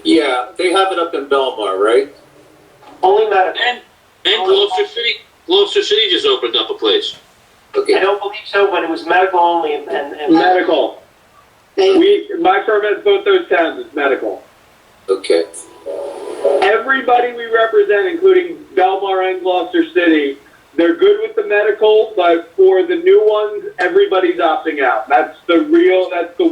Yeah, they have it up in Belmar, right? Only medical. And Gloucester City just opened up a place. I Okay. don't believe so, but it was medical only and Medical. My firm has both those towns, it's medical. Okay. Everybody we represent, including Belmar and Gloucester City, they're good with the medical, but for the new ones, everybody's opting out. That's the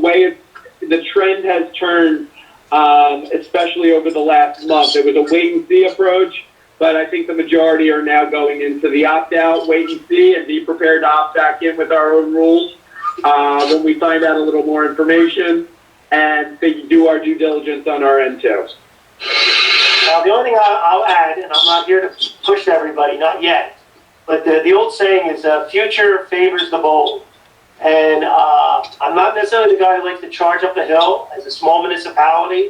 way the trend has turned, especially over the last month. It was a wait and see approach, but I think the majority are now going into the opt out, wait and see, and be prepared to opt back in with our own rules when we find out a little more information and do our due diligence on our end too. Now, the only thing I'll add, and I'm not here to push everybody, not yet, but the old saying is, future favors the bold. And I'm not necessarily the guy who likes to charge up the hill. As a small municipality,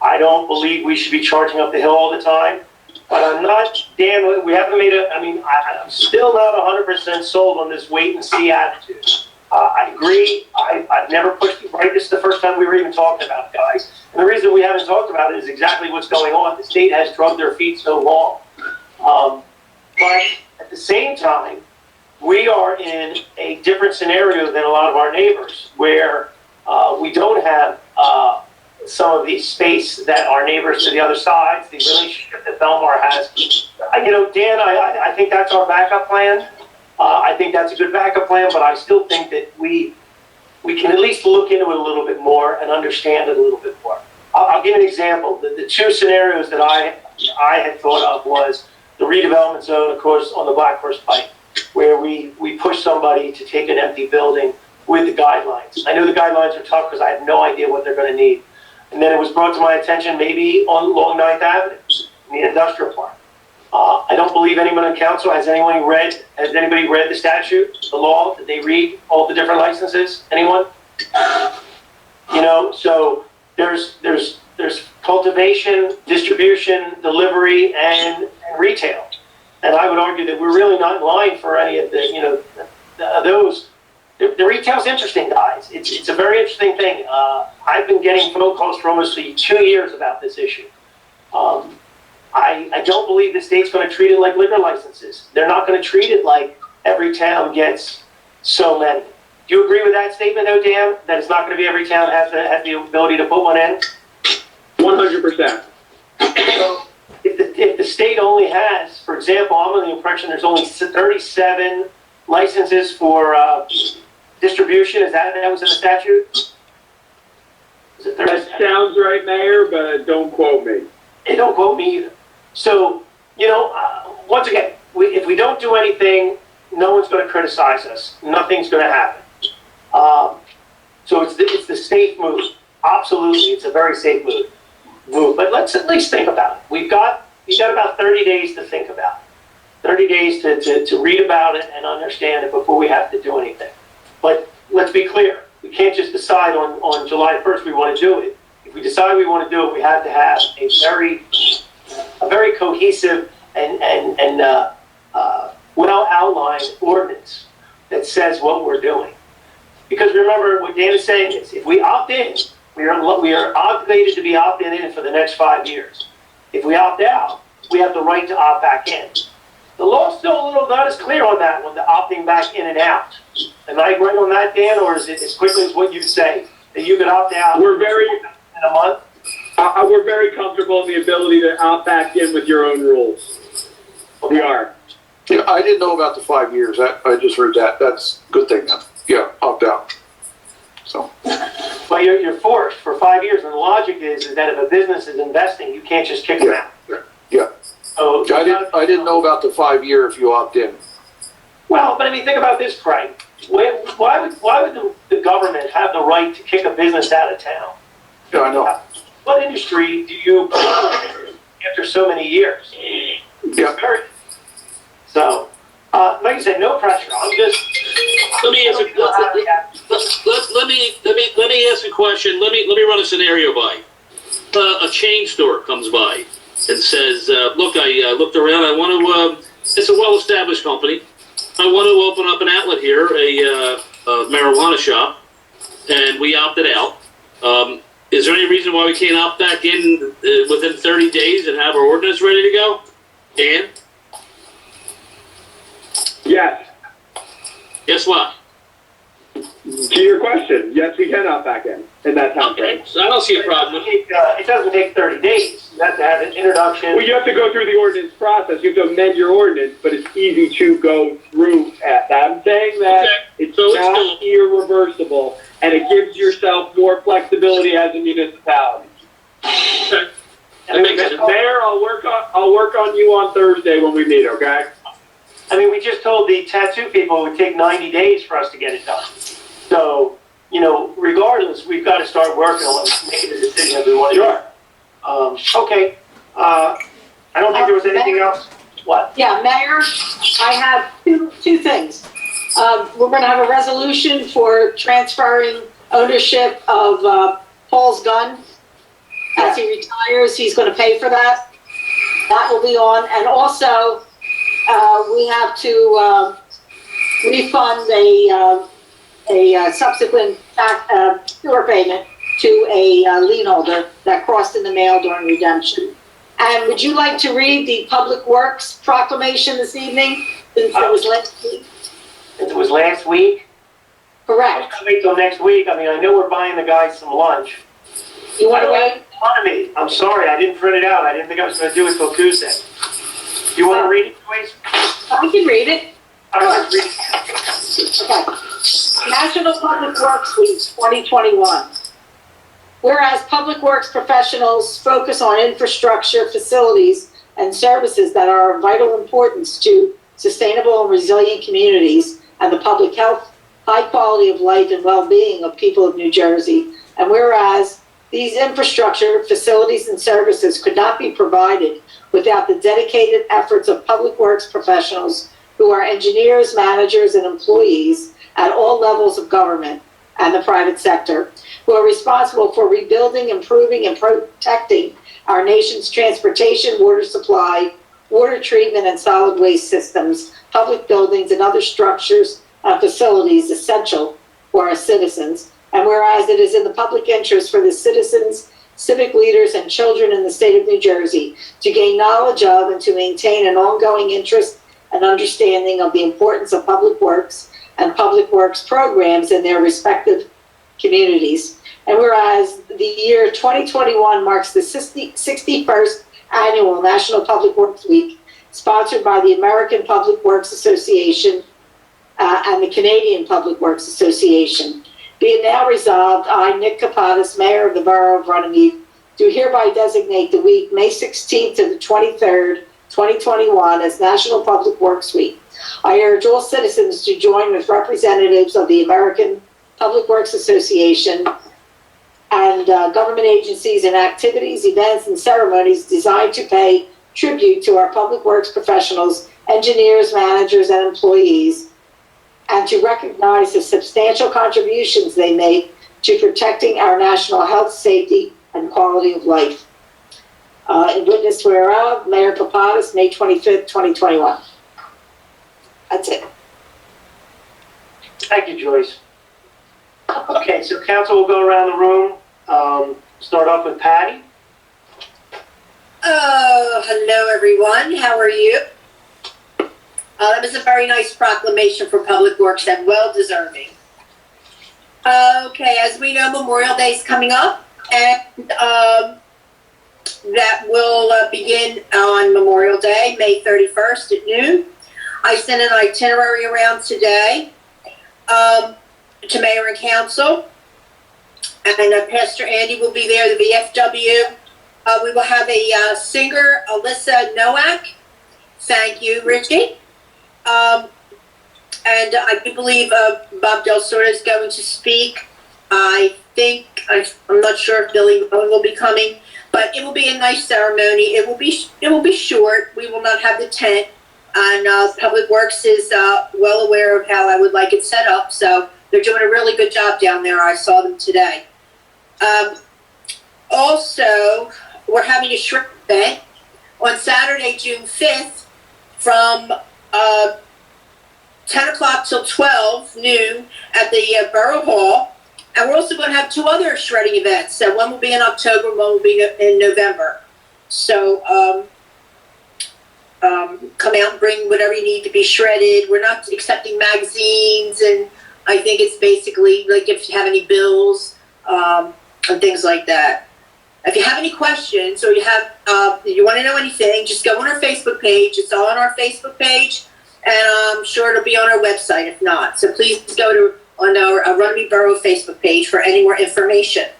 I don't believe we should be charging up the hill all the time. But I'm not, Dan, we haven't made I'm still not 100% sold on this wait and see attitude. I agree, I've never pushed it right. This is the first time we were even talking about it, guys. And the reason we haven't talked about it is exactly what's going on. The state has drugged their feet so long. But at the same time, we are in a different scenario than a lot of our neighbors, where we don't have some of the space that our neighbors to the other side, the relationship that Belmar has. Dan, I think that's our backup plan. I think that's a good backup plan, but I still think that we can at least look into it a little bit more and understand it a little bit more. I'll give an example. The two scenarios that I had thought of was the redevelopment zone, of course, on the Black Horse Pike, where we push somebody to take an empty building with the guidelines. I know the guidelines are tough because I have no idea what they're going to need. And then it was brought to my attention maybe along 9th Avenue, in the industrial park. I don't believe anyone on council, has anybody read the statute, the law? Did they read all the different licenses? Anyone? So there's cultivation, distribution, delivery, and retail. And I would argue that we're really not in line for any of those. The retail's interesting, guys. It's a very interesting thing. I've been getting phone calls for almost 2 years about this issue. I don't believe the state's going to treat it like liquor licenses. They're not going to treat it like every town gets so many. Do you agree with that statement, though, Dan? That it's not going to be every town has the ability to put one in? 100%. So if the state only has, for example, I'm under the impression there's only 37 licenses for distribution. Is that was in the statute? Is it 37? That sounds right, Mayor, but don't quote me. Hey, don't quote me either. So, once again, if we don't do anything, no one's going to criticize us. Nothing's going to happen. So it's the safe move. Absolutely, it's a very safe move. But let's at least think about it. You got about 30 days to think about it. 30 days to read about it and understand it before we have to do anything. But let's be clear. We can't just decide on July 1st we want to do it. If we decide we want to do it, we have to have a very cohesive and well-outlined ordinance that says what we're doing. Because remember, what Dan is saying is, if we opt in, we are obligated to be opted in for the next 5 years. If we opt out, we have the right to opt back in. The law's still a little not as clear on that one, the opting back in and out. Am I right on that, Dan, or is it as quickly as what you say, that you could opt out in a month? We're very comfortable in the ability to opt back in with your own rules. Okay. We are. Yeah, I didn't know about the 5 years. I just heard that. That's a good thing then. Yeah, opt out. So. Well, you're forced for 5 years, and the logic is that if a business is investing, you can't just kick them out. Yeah. So I didn't know about the 5 year if you opt in. Well, but I mean, think about this, Craig. Why would the government have the right to kick a business out of town? Yeah, I know. What industry do you after so many years? Yeah. So, like I said, no pressure. I'm just. Let me ask a question. Let me run a scenario by. A chain store comes by and says, "Look, I looked around. I want to. It's a well-established company. I want to open up an outlet here, a marijuana shop, and we opted out. Is there any reason why we can't opt back in within 30 days and have our ordinance ready to go?" Dan? Yes. Guess what? To your question, yes, we can opt back in that time frame. Okay, so I don't see a problem. It doesn't take 30 days. You have to have an introduction. Well, you have to go through the ordinance process. You have to amend your ordinance, but it's easy to go through at that. I'm saying that it's not irreversible, and it gives yourself more flexibility as a municipality. Okay. Mayor, I'll work on you on Thursday when we meet, okay? I mean, we just told the tattoo people it would take 90 days for us to get it done. So, regardless, we've got to start working on making a decision if we want to do it. Okay. I don't think there was anything else. What? Yeah, Mayor, I have two things. We're going to have a resolution for transferring ownership of Paul's gun. As he retires, he's going to pay for that. That will be on. And also, we have to refund a subsequent sewer payment to a lien holder that crossed in the mail during redemption. And would you like to read the Public Works proclamation this evening, since it was last week? Since it was last week? Correct. I'll wait till next week. I mean, I know we're buying the guys some lunch. You want to wait? Runnemede. I'm sorry, I didn't print it out. I didn't think I was going to do it till Tuesday. You want to read it, please? I can read it. All right, let's read it. Okay. National Public Works Week 2021. Whereas public works professionals focus on infrastructure, facilities, and services that are of vital importance to sustainable and resilient communities and the public health, high quality of life, and well-being of people of New Jersey. And whereas these infrastructure, facilities, and services could not be provided without the dedicated efforts of public works professionals who are engineers, managers, and employees at all levels of government. and the private sector, who are responsible for rebuilding, improving, and protecting our nation's transportation, water supply, water treatment, and solid waste systems, public buildings, and other structures and facilities essential for our citizens. And whereas it is in the public interest for the citizens, civic leaders, and children in the state of New Jersey to gain knowledge of and to maintain an ongoing interest and understanding of the importance of public works and public works programs in their respective communities. And whereas the year 2021 marks the 61st annual National Public Works Week, sponsored by the American Public Works Association and the Canadian Public Works Association. Be it now resolved, I, Nick Kapadas, Mayor of the Borough of Runnemede, do hereby designate the week May 16th to the 23rd, 2021 as National Public Works Week. I urge all citizens to join with representatives of the American Public Works Association and government agencies in activities, events, and ceremonies designed to pay tribute to our public works professionals, engineers, managers, and employees, and to recognize the substantial contributions they make to protecting our national health, safety, and quality of life. In witness whereof, Mayor Kapadas, May 25th, 2021. That's it. Thank you, Joyce. Okay, so council will go around the room. Start off with Patty. Oh, hello everyone. How are you? That was a very nice proclamation for Public Works and well deserving. Okay, as we know, Memorial Day is coming up, and that will begin on Memorial Day, May 31st at noon. I sent an itinerary around today to Mayor and Council, and Pastor Andy will be there, the VFW. We will have a singer, Alyssa Nowak. Thank you, Richie. And I do believe Bob Del Sordo is going to speak. I think, I'm not sure if Billy Moen will be coming, but it will be a nice ceremony. It will be short. We will not have the tent. And Public Works is well aware of how I would like it set up, so they're doing a really good job down there. I saw them today. Also, we're having a shrimp event on Saturday, June 5th, from 10 o'clock till 12 noon at the Borough Hall. And we're also going to have two other shredding events. So one will be in October, one will be in November. So come out and bring whatever you need to be shredded. We're not accepting magazines, and I think it's basically like if you have any bills and things like that. If you have any questions or you want to know anything, just go on our Facebook page. It's all on our Facebook page, and I'm sure it'll be on our website if not. So please go on our Runnemede Borough Facebook page for any more information.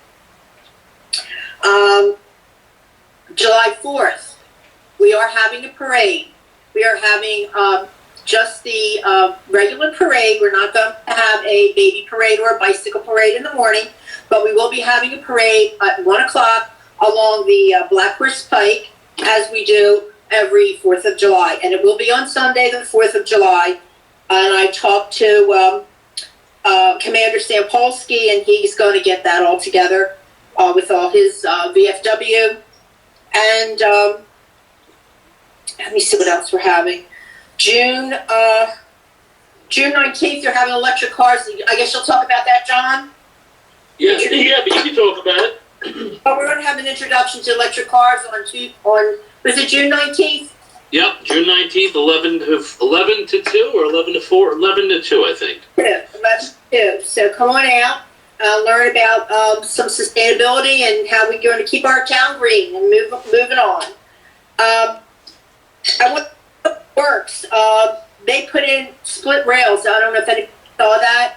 July 4th, we are having a parade. We are having just the regular parade. We're not going to have a baby parade or a bicycle parade in the morning, but we will be having a parade at 1 o'clock along the Black Horse Pike, as we do every 4th of July. And it will be on Sunday, the 4th of July. And I talked to Commander Stampolsky, and he's going to get that all together with all his VFW. And let me see what else we're having. June 19th, you're having electric cars. I guess you'll talk about that, John? Yeah, but you can talk about it. But we're going to have an introduction to electric cars was it June 19th? Yep, June 19th, 11 to 2 or 11 to 4, 11 to 2, I think. Yeah, 11 to 2. So come on out, learn about some sustainability and how we're going to keep our town green and moving on. I want works. They put in split rails. I don't know if anybody saw that.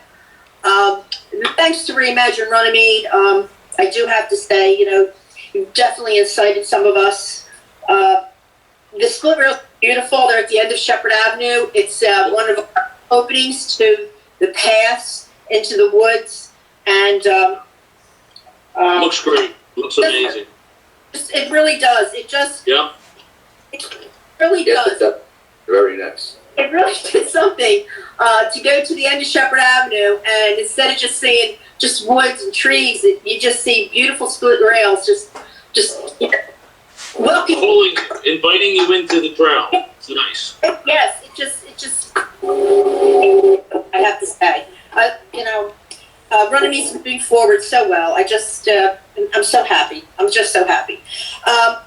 Thanks to Reimagine Runnemede, I do have to say, you've definitely incited some of us. The split rails are beautiful. They're at the end of Shepherd Avenue. It's one of our openings to the paths into the woods, and Looks great. Looks amazing. it really does. It really does. Very nice. It really did something to go to the end of Shepherd Avenue, and instead of just saying just woods and trees. You just see beautiful split rails, just welcome. Inviting you into the crowd. It's nice. Yes, it just, I have to say, Runnemede's moving forward so well. I'm so happy. I'm just so happy.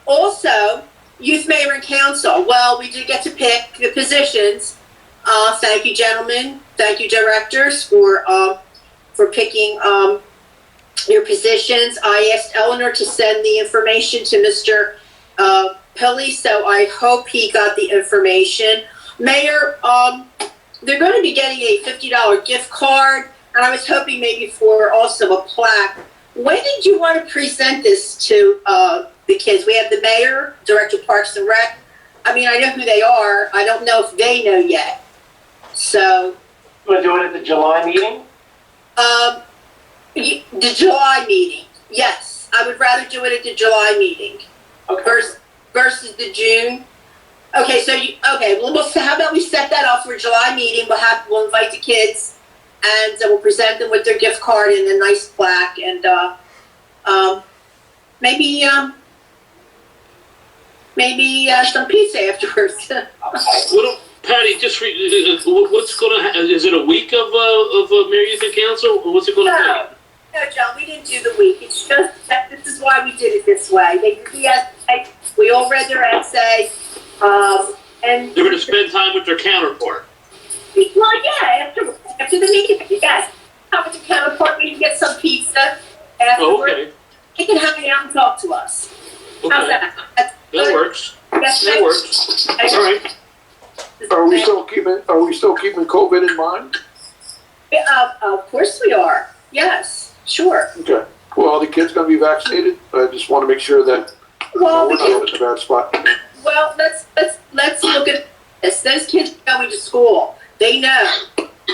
Also, Youth Mayor and Council. Well, we did get to pick the positions. Thank you, gentlemen. Thank you, directors, for picking your positions. I asked Eleanor to send the information to Mr. Pilley, so I hope he got the information. Mayor, they're going to be getting a $50 gift card, and I was hoping maybe for also a plaque. When did you want to present this to the kids? We have the mayor, director of Parks and Rec. I mean, I know who they are. I don't know if they know yet. So, You want to do it at the July meeting? the July meeting. Yes, I would rather do it at the July meeting. Okay. Versus the June. Okay, so how about we set that up for a July meeting? We'll invite the kids, and we'll present them with their gift card and a nice plaque, and maybe some pizza afterwards. Patty, just what's going to? Is it a week of Mayor Youth and Council, or what's it going to be? No, John, we didn't do the week. It's just that this is why we did it this way. They did the essay. We all read their essay, and They're going to spend time with their counterpart. well, yeah, after the meeting, yes. Come with the counterpart, we can get some pizza afterwards. Oh, okay. They can hang out and talk to us. How's Okay. that? That's That good. works. Yes, That works. All right. Are we still keeping COVID in mind? Of course we are. Yes, sure. Okay. Well, are the kids gonna be vaccinated? I just want to make sure that Well, we're not in a bad spot. Well, let's look at this. Those kids are going to school. They know.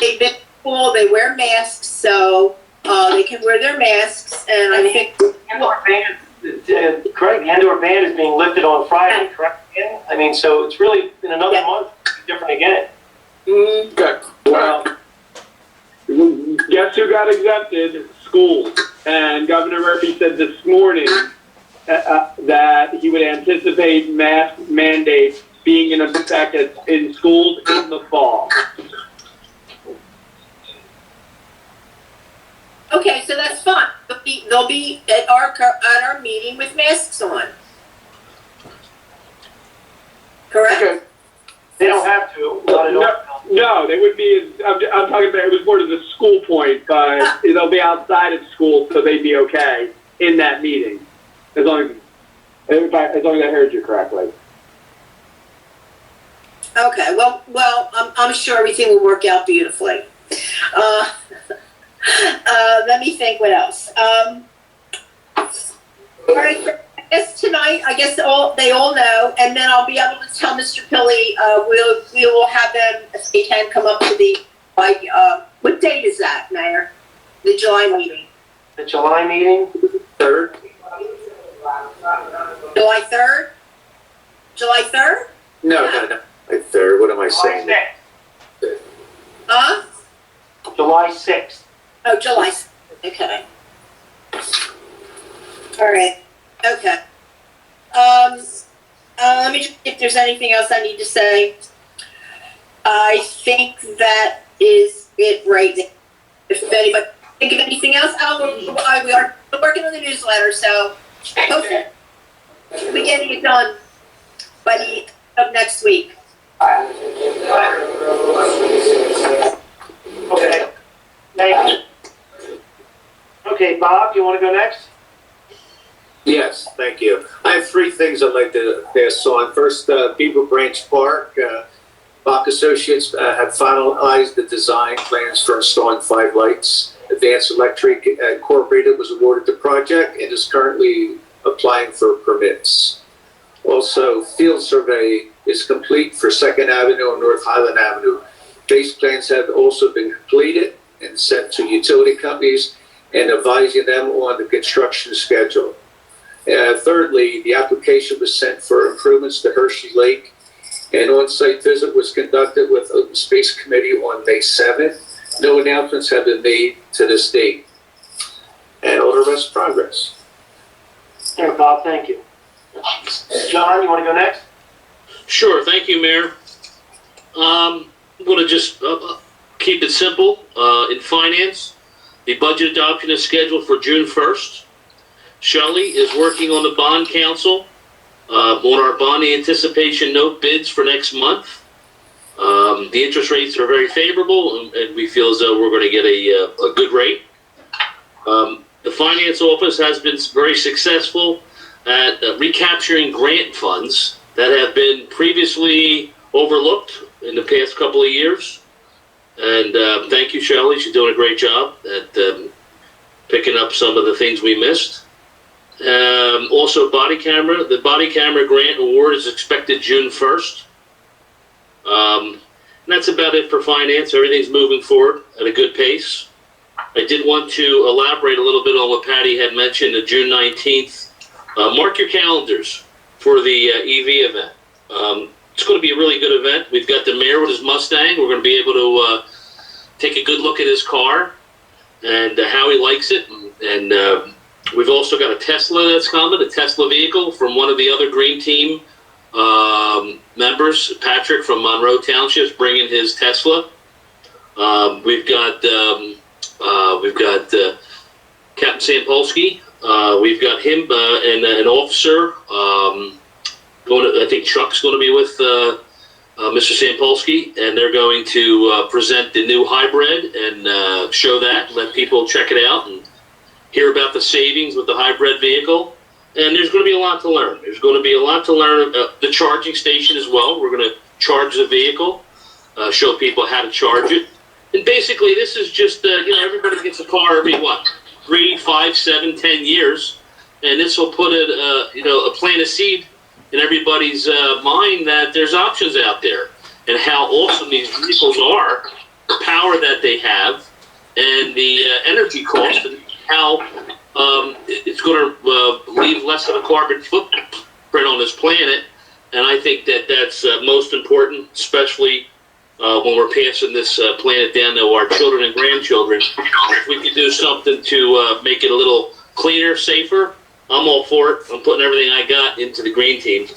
They've been to school. They wear masks, so they can wear their masks. And I think Indoor ban, correct, the indoor ban is being lifted on Friday, correct? I mean, so it's really, in another month, it's different again. Okay. Well, guess who got exempted? Schools. And Governor Murphy said this morning that he would anticipate mask mandates being in effect in schools in the fall. okay, so that's fine. They'll be at our meeting with masks on. Correct. Okay. They don't have to, not at all. No, they would be. I'm talking about it was more to the school point, but they'll be outside of school, so they'd be okay in that meeting, as long as I heard you correctly. Okay. Well, I'm sure everything will work out beautifully. Let me think. What else? All right. I guess tonight, they all know, and then I'll be able to tell Mr. Pilley, we will have them, if they can, come up to what date is that, Mayor? The July meeting? The July meeting? 3rd. July 3rd? July 3rd? No. Like 3rd, what am I saying? July 6th. Huh? July 6th. Oh, July 6th, okay. All right, okay. Let me just, if there's anything else I need to say. I think that is it right now. If anybody think of anything else, we are working on the newsletter, so hopefully we're getting it done by the end of next week. Okay. Thank you. Okay, Bob, you want to go next? Yes, thank you. I have 3 things I'd like to pass on. First, Beaver Branch Park. Bach Associates have finalized the design plans for installing 5 lights. Advanced Electric Incorporated was awarded the project and is currently applying for permits. Also, field survey is complete for 2nd Avenue and North Highland Avenue. Base plans have also been completed and sent to utility companies and advising them on the construction schedule. Thirdly, the application was sent for improvements to Hershey Lake. An on-site visit was conducted with Open Space Committee on May 7th. No announcements have been made to this date. and all the rest is progress. All right, Bob, thank you. John, you want to go next? Sure, thank you, Mayor. I'm going to just keep it simple. In finance, the budget adoption is scheduled for June 1st. Shelley is working on the bond council on our bond anticipation note bids for next month. The interest rates are very favorable, and we feel as though we're going to get a good rate. The finance office has been very successful at recapturing grant funds that have been previously overlooked in the past couple of years. And thank you, Shelley. She's doing a great job at picking up some of the things we missed. Also, body camera. The body camera grant award is expected June 1st. And that's about it for finance. Everything's moving forward at a good pace. I did want to elaborate a little bit on what Patty had mentioned, the June 19th. Mark your calendars for the EV event. It's going to be a really good event. We've got the mayor with his Mustang. We're going to be able to take a good look at his car and how he likes it. And we've also got a Tesla that's coming, a Tesla vehicle from one of the other Green Team members, Patrick from Monroe Township's bringing his Tesla. We've got Captain Sampolsky. We've got him and an officer. I think Chuck's going to be with Mr. Sampolsky, and they're going to present the new hybrid and show that, let people check it out and hear about the savings with the hybrid vehicle. And there's going to be a lot to learn. There's going to be a lot to learn about the charging station as well. We're going to charge the vehicle, show people how to charge it. And basically, this is just, everybody gets a car every, 3, 5, 7, 10 years. And this will put a plant a seed in everybody's mind that there's options out there and how awesome these vehicles are, the power that they have, and the energy cost, and how it's going to leave less of a carbon footprint on this planet. And I think that that's most important, especially when we're passing this planet down to our children and grandchildren. If we could do something to make it a little cleaner, safer, I'm all for it. I'm putting everything I got into the Green Team.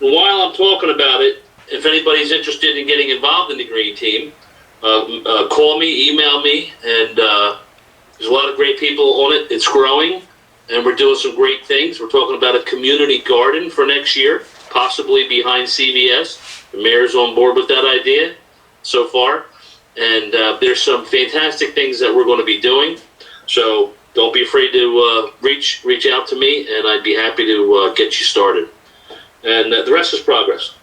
And while I'm talking about it, if anybody's interested in getting involved in the Green Team, call me, email me, and there's a lot of great people on it. It's growing, and we're doing some great things. We're talking about a community garden for next year, possibly behind CVS. The mayor's on board with that idea so far, and there's some fantastic things that we're going to be doing. So don't be afraid to reach out to me, and I'd be happy to get you started. And the rest is progress.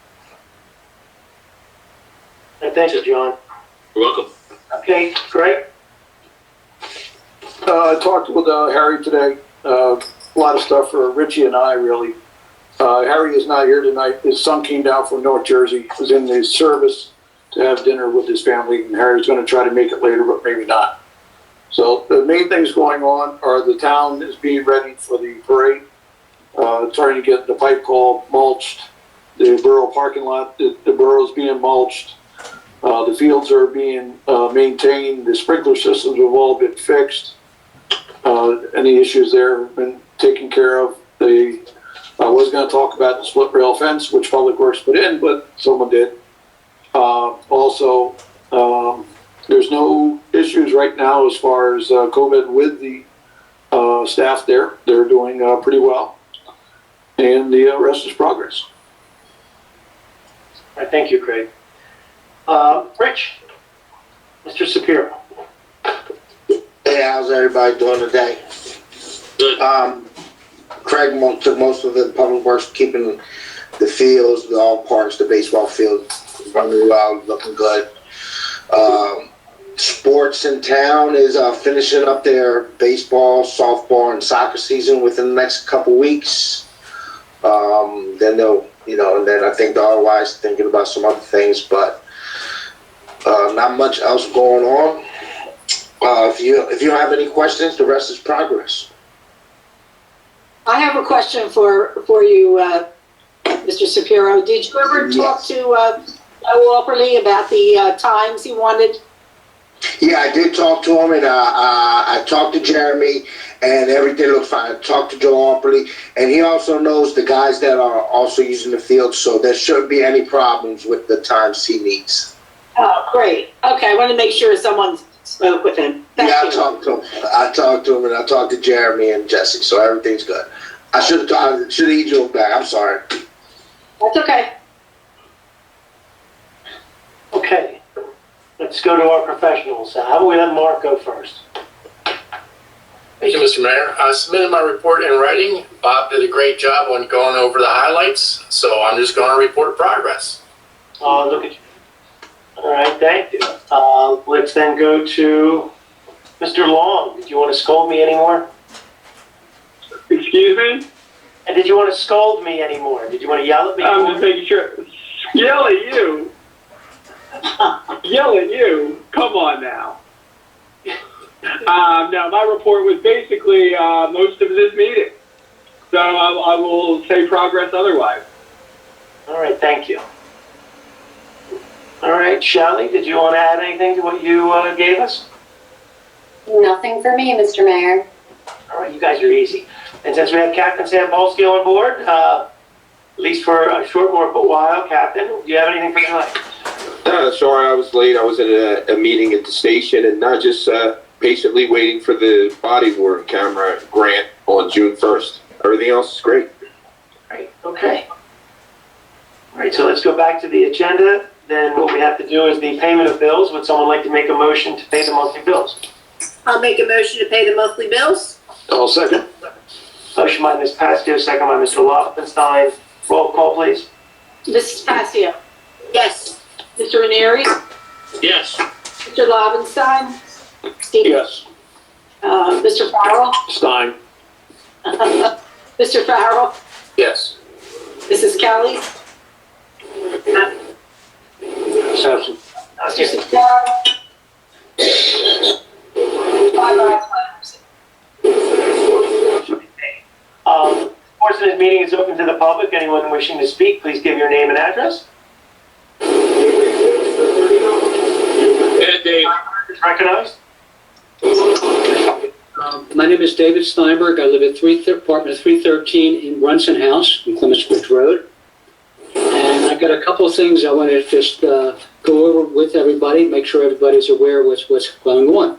Thank you, John. You're welcome. Okay, Greg? I talked with Harry today. A lot of stuff for Richie and I, really. Harry is not here tonight. His son came down from North Jersey, was in his service to have dinner with his family, and Harry's going to try to make it later, but maybe not. So the main things going on are the town is being ready for the parade, trying to get the pipe call mulched, the Borough parking lot, the Borough's being mulched, the fields are being maintained, the sprinkler systems have all been fixed. Any issues there have been taken care of. I was going to talk about the split rail fence, which Public Works put in, but someone did. Also, there's no issues right now as far as COVID with the staff there. They're doing pretty well. And the rest is progress. All right, thank you, Craig. Rich? Mr. Shapiro? Hey, how's everybody doing today? Good. Craig took most of the Public Works, keeping the fields, all parks, the baseball field running well, looking good. Sports in town is finishing up their baseball, softball, and soccer season within the next couple weeks. Then they'll, and then I think the otherwise thinking about some other things, but not much else going on. If you don't have any questions, the rest is progress. I have a question for you, Mr. Shapiro. Did you ever talk to Walperly about the times he wanted? Yeah, Yeah, I did talk to him, and I talked to Jeremy, and everything looks fine. I talked to Joe Amperly, and he also knows the guys that are also using the field, so there shouldn't be any problems with the times he meets. Oh, great. Okay, I want to make sure someone spoke with him. Thank Yeah, you. I talked to him, and I talked to Jeremy and Jesse, so everything's good. I should have emailed him back. I'm sorry. That's okay. Okay, let's go to our professionals. How about we let Mark go first? Thank you, Mr. Mayor. I submitted my report in writing. Bob did a great job on going over the highlights, so I'm just going to report progress. Look at you. All right, thank you. Let's then go to Mr. Long. Did you want to scold me anymore? Excuse me? And did you want to scold me anymore? Did you want to yell at me? I'm anymore? just making sure. Yell at you? Yell at you? Come on now. No, my report was basically most of this meeting. So I will say progress otherwise. All right, thank you. All right, Shelley, did you want to add anything to what you gave us? Nothing for me, Mr. Mayor. All right, you guys are easy. And since we have Captain Sam Bolsky on board, at least for a short more while, Captain, do you have anything for tonight? Sorry I was late. I was at a meeting at the station and not just patiently waiting for the body worn camera grant on June 1st. Everything else is great. Great, okay. All right, so let's go back to the agenda. Then what we have to do is the payment of bills. Would someone like to make a motion to pay the monthly bills? I'll make a motion to pay the monthly bills. I'll second. Motion by Ms. Pastor, second by Mr. Loffenstein. Roll call, please. Mrs. Passia, Yes. Mr. Ranieri, Yes. Mr. Lobenstein, Steve, Yes. Mr. Farrell, Stein. Mr. Farrell, Yes. Mrs. Kelly, Absent. Mr. Sotero. 5 ayes, 1 absent. Portion of this meeting is open to the public. Anyone wishing to speak, please give your name and address. Yeah, Dave. Is recognized. My name is David Steinberg. I live at apartment 313 in Brunson House in Clements Bridge Road. And I've got a couple of things I want to just go over with everybody, make sure everybody's aware of what's going on.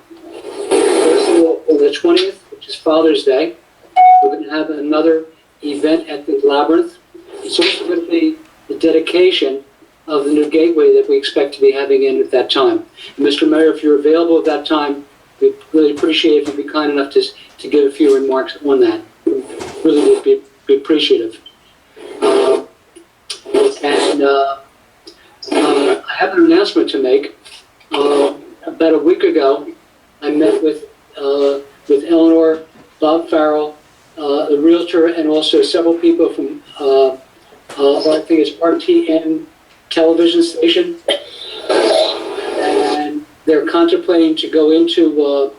First of all, on the 20th, which is Father's Day, we're going to have another event at the Labyrinth. It's also going to be the dedication of the new gateway that we expect to be having in at that time. And Mr. Mayor, if you're available at that time, we'd really appreciate if you'd be kind enough to give a few remarks on that. Really would be appreciative. I have an announcement to make. About a week ago, I met with Eleanor, Bob Farrell, the realtor, and also several people from I think it's RTN television station, and they're contemplating to go into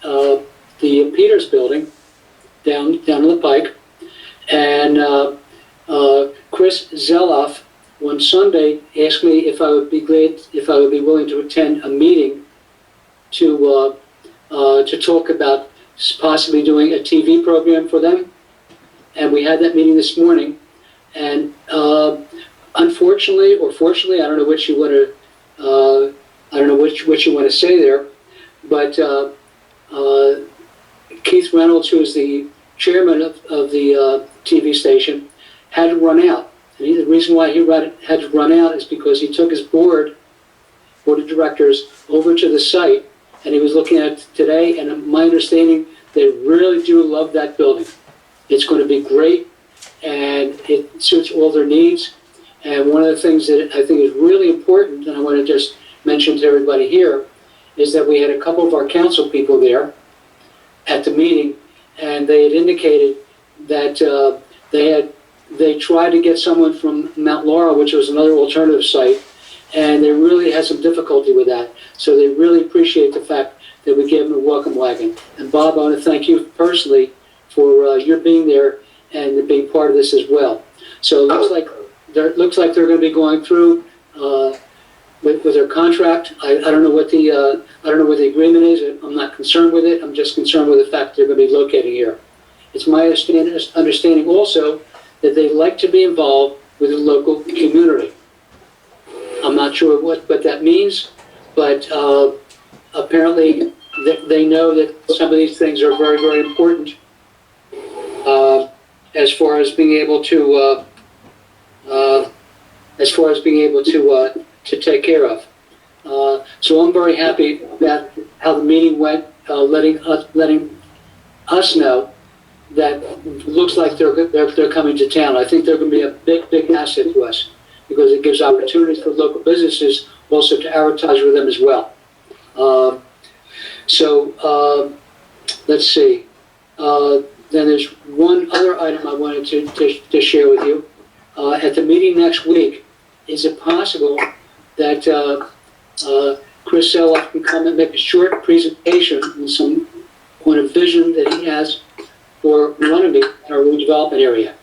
the Peters building down in the Pike, and Chris Zeloff on Sunday asked me if I would be willing to attend a meeting to talk about possibly doing a TV program for them, and we had that meeting this morning. And unfortunately or fortunately, I don't know which you want to what you want to say there, but Keith Reynolds, who is the chairman of the TV station, had to run out. And the reason why he had to run out is because he took his board of directors over to the site, and he was looking at it today, and my understanding, they really do love that building. It's going to be great, and it suits all their needs. And one of the things that I think is really important, and I want to just mention to everybody here, is that we had a couple of our council people there at the meeting, and they had indicated that they tried to get someone from Mount Laurel, which was another alternative site, and they really had some difficulty with that. So they really appreciate the fact that we gave them a welcome wagon. And Bob, I want to thank you personally for your being there and being part of this as well. So it looks like they're going to be going through with their contract. I don't know what the agreement is. I'm not concerned with it. I'm just concerned with the fact they're going to be located here. It's my understanding also that they like to be involved with the local community. I'm not sure what that means, but apparently they know that some of these things are very, very important as far as being able to take care of. So I'm very happy about how the meeting went, letting us know that it looks like they're coming to town. I think they're going to be a big asset to us because it gives opportunities for local businesses also to advertise with them as well. Let's see. Then there's one other item I wanted to share with you. At the meeting next week, is it possible that Chris Selleck can come and make a short presentation on a vision that he has for Runnemede in our redevelopment area?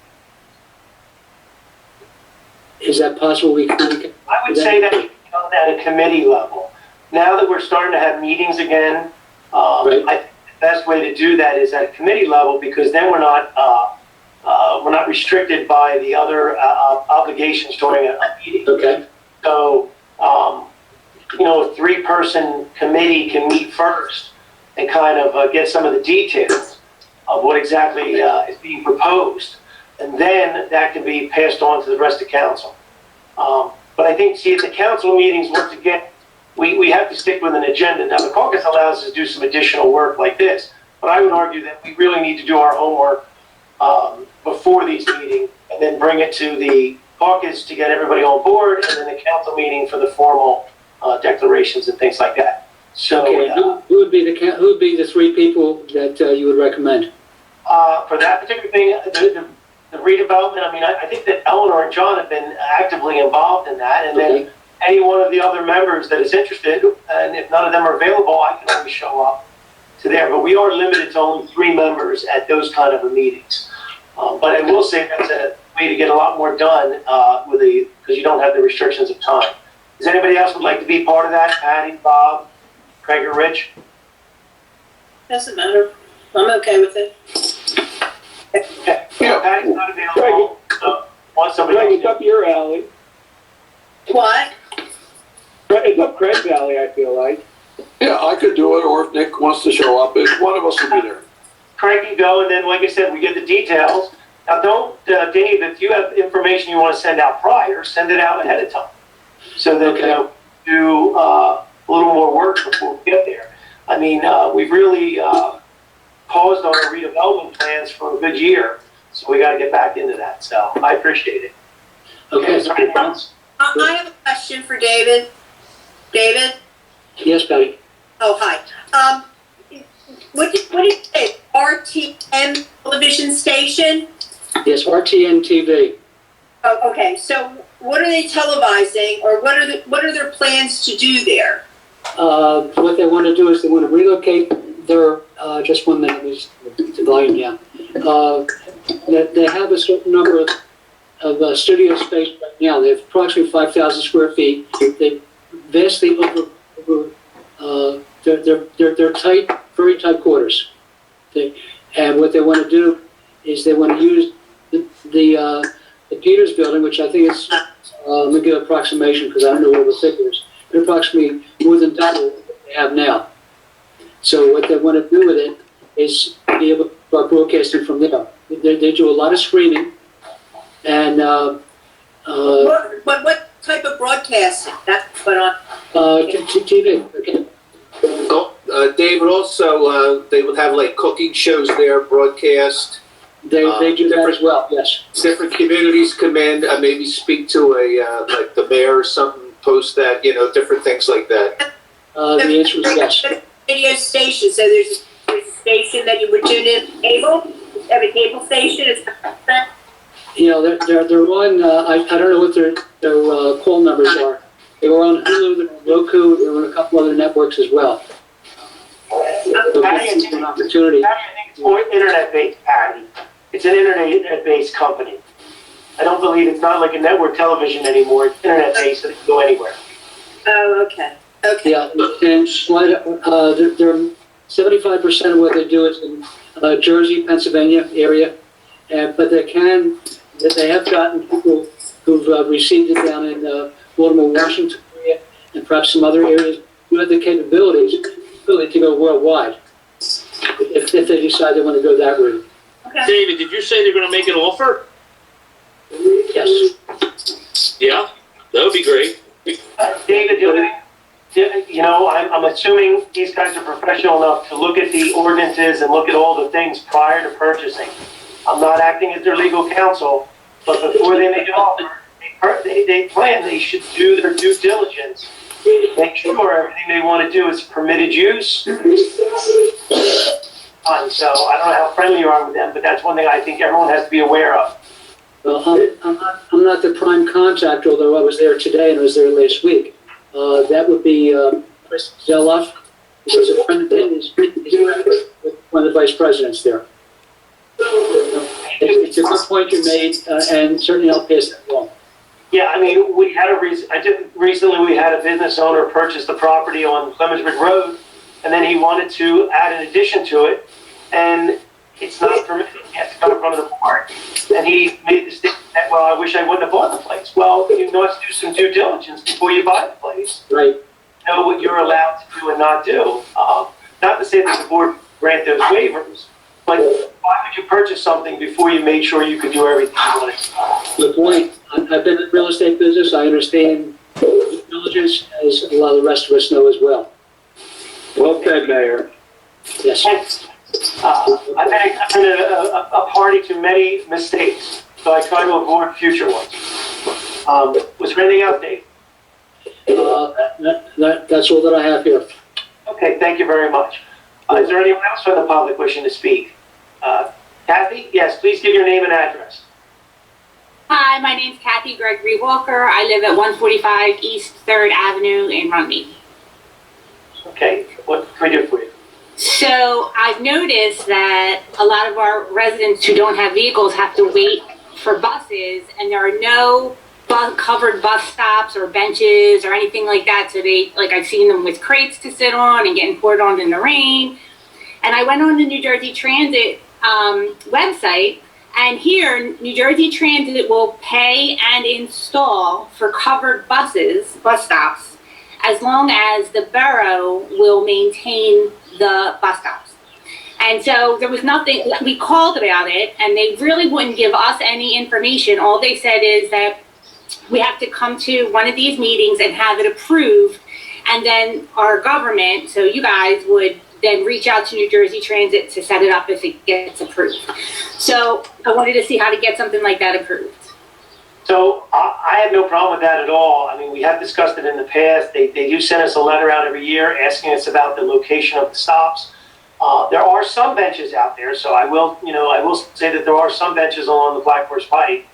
Is that possible? I would say that at a committee level. Now that we're starting to have meetings again, Right. I think the best way to do that is at a committee level, because then we're not restricted by the other obligations during a meeting. Okay. So, a 3-person committee can meet first and kind of get some of the details of what exactly is being proposed. And then that can be passed on to the rest of council. But I think, at the council meetings, once again, we have to stick with an agenda. Now, the caucus allows us to do some additional work like this, but I would argue that we really need to do our homework before these meetings and then bring it to the caucus to get everybody on board, and then the council meeting for the formal declarations and things like that. So, Okay. Who would be the 3 people that you would recommend? for that particular thing, the redevelopment, I think that Eleanor and John have been actively involved in that, and then any one of the other members that is interested, and if none of them are available, I can always show up to there. But we are limited to only 3 members at those kind of meetings. But I will say that's a way to get a lot more done because you don't have the restrictions of time. Does anybody else would like to be part of that? Patty, Bob, Craig, or Rich? Doesn't matter. I'm okay with it. Okay. Yeah. Patty's not available. So want somebody else? It's up your alley. What? It's up Craig's alley, I feel like. Yeah, I could do it, or if Nick wants to show up, one of us will be there. Craig can go, and then, like I said, we get the details. Now, don't, Dave, if you have information you want to send out prior, send it out ahead of time. So that do a little more work before we get there. We've really paused on our redevelopment plans for a good year, so we got to get back into that. So I appreciate it. Okay. Is there anything else? I have a question for David. David? Yes, Patty. Oh, hi. What did you say? RTM television station? Yes, RTN TV. Oh, okay. So what are they televising, or what are their plans to do there? What they want to do is they want to relocate their, just 1 minute, please, the volume down. They have a certain number of studio space right now. They have approximately 5,000 square feet. They vastly they're tight, very tight quarters. And what they want to do is they want to use the Peters building, which I think is, let me give an approximation because I don't know what the figure is, but approximately more than double what they have now. So what they want to do with it is be able to start broadcasting from there. They do a lot of streaming, and What type of broadcasting? That's what on. TV. Okay. David, also, they would have like cooking shows there broadcast. They do that as well. Yes. Different communities come in, maybe speak to like the mayor or something, post that, different things like that. The answer is yes. Radio station. So there's a station that you would tune in cable. Have a cable station. They're on. I don't know what their call numbers are. They were on Hulu, they're on Roku, they were on a couple other networks as well. So this is an opportunity. Patty, I think it's more internet-based, Patty. It's an internet-based company. I don't believe it's not like a network television anymore. It's internet-based, so it can go anywhere. Oh, okay, okay. Yeah, and they're 75% of what they do is in Jersey, Pennsylvania area, but they have gotten people who've received it down in Baltimore, Washington area, and perhaps some other areas who have the capabilities really to go worldwide if they decide they want to go that route. Okay. David, did you say they're going to make an offer? Yes. Yeah, that would be great. David, I'm assuming these guys are professional enough to look at the ordinances and look at all the things prior to purchasing. I'm not acting as their legal counsel, but before they make an offer, they should do their due diligence. Make sure everything they want to do is permitted use. So I don't know how friendly you are with them, but that's one thing I think everyone has to be aware of. Well, I'm not the prime contact, although I was there today and I was there last week. That would be Chris Zeloff, who was a friend of his, one of the vice presidents there. It's a good point you made, and certainly I'll pass that along. Yeah, I mean, recently we had a business owner purchase the property on Clemensburg Road, and then he wanted to add an addition to it, and it's not permitted. He has to come in front of the board. And he made the statement that, well, I wish I wouldn't have bought the place. Well, you must do some due diligence before you buy the place. Right. Know what you're allowed to do and not do. Not to say that the board grant those waivers, but why would you purchase something before you made sure you could do everything you wanted? Good point. I've been in the real estate business. I understand due diligence, as a lot of the rest of us know as well. Well said, Mayor. Yes. I've been a party to many mistakes, so I try to avoid future ones. Was there anything else, Dave? That's all that I have here. Okay, thank you very much. Is there anyone else from the public wishing to speak? Kathy, yes, please give your name and address. Hi, my name's Kathy Gregory Walker. I live at 145 East 3rd Avenue in Runnemede. Okay, what can we do for you? So I've noticed that a lot of our residents who don't have vehicles have to wait for buses, and there are no covered bus stops or benches or anything like that. So I've seen them with crates to sit on and getting poured on in the rain. And I went on the New Jersey Transit website, and here New Jersey Transit will pay and install for covered bus stops, as long as the borough will maintain the bus stops. And so there was nothing, we called about it, and they really wouldn't give us any information. All they said is that we have to come to one of these meetings and have it approved, and then our government, so you guys, would then reach out to New Jersey Transit to set it up if it gets approved. So I wanted to see how to get something like that approved. So I have no problem with that at all. I mean, we have discussed it in the past. They do send us a letter out every year asking us about the location of the stops. There are some benches out there, so I will say that there are some benches along the Black Horse Pike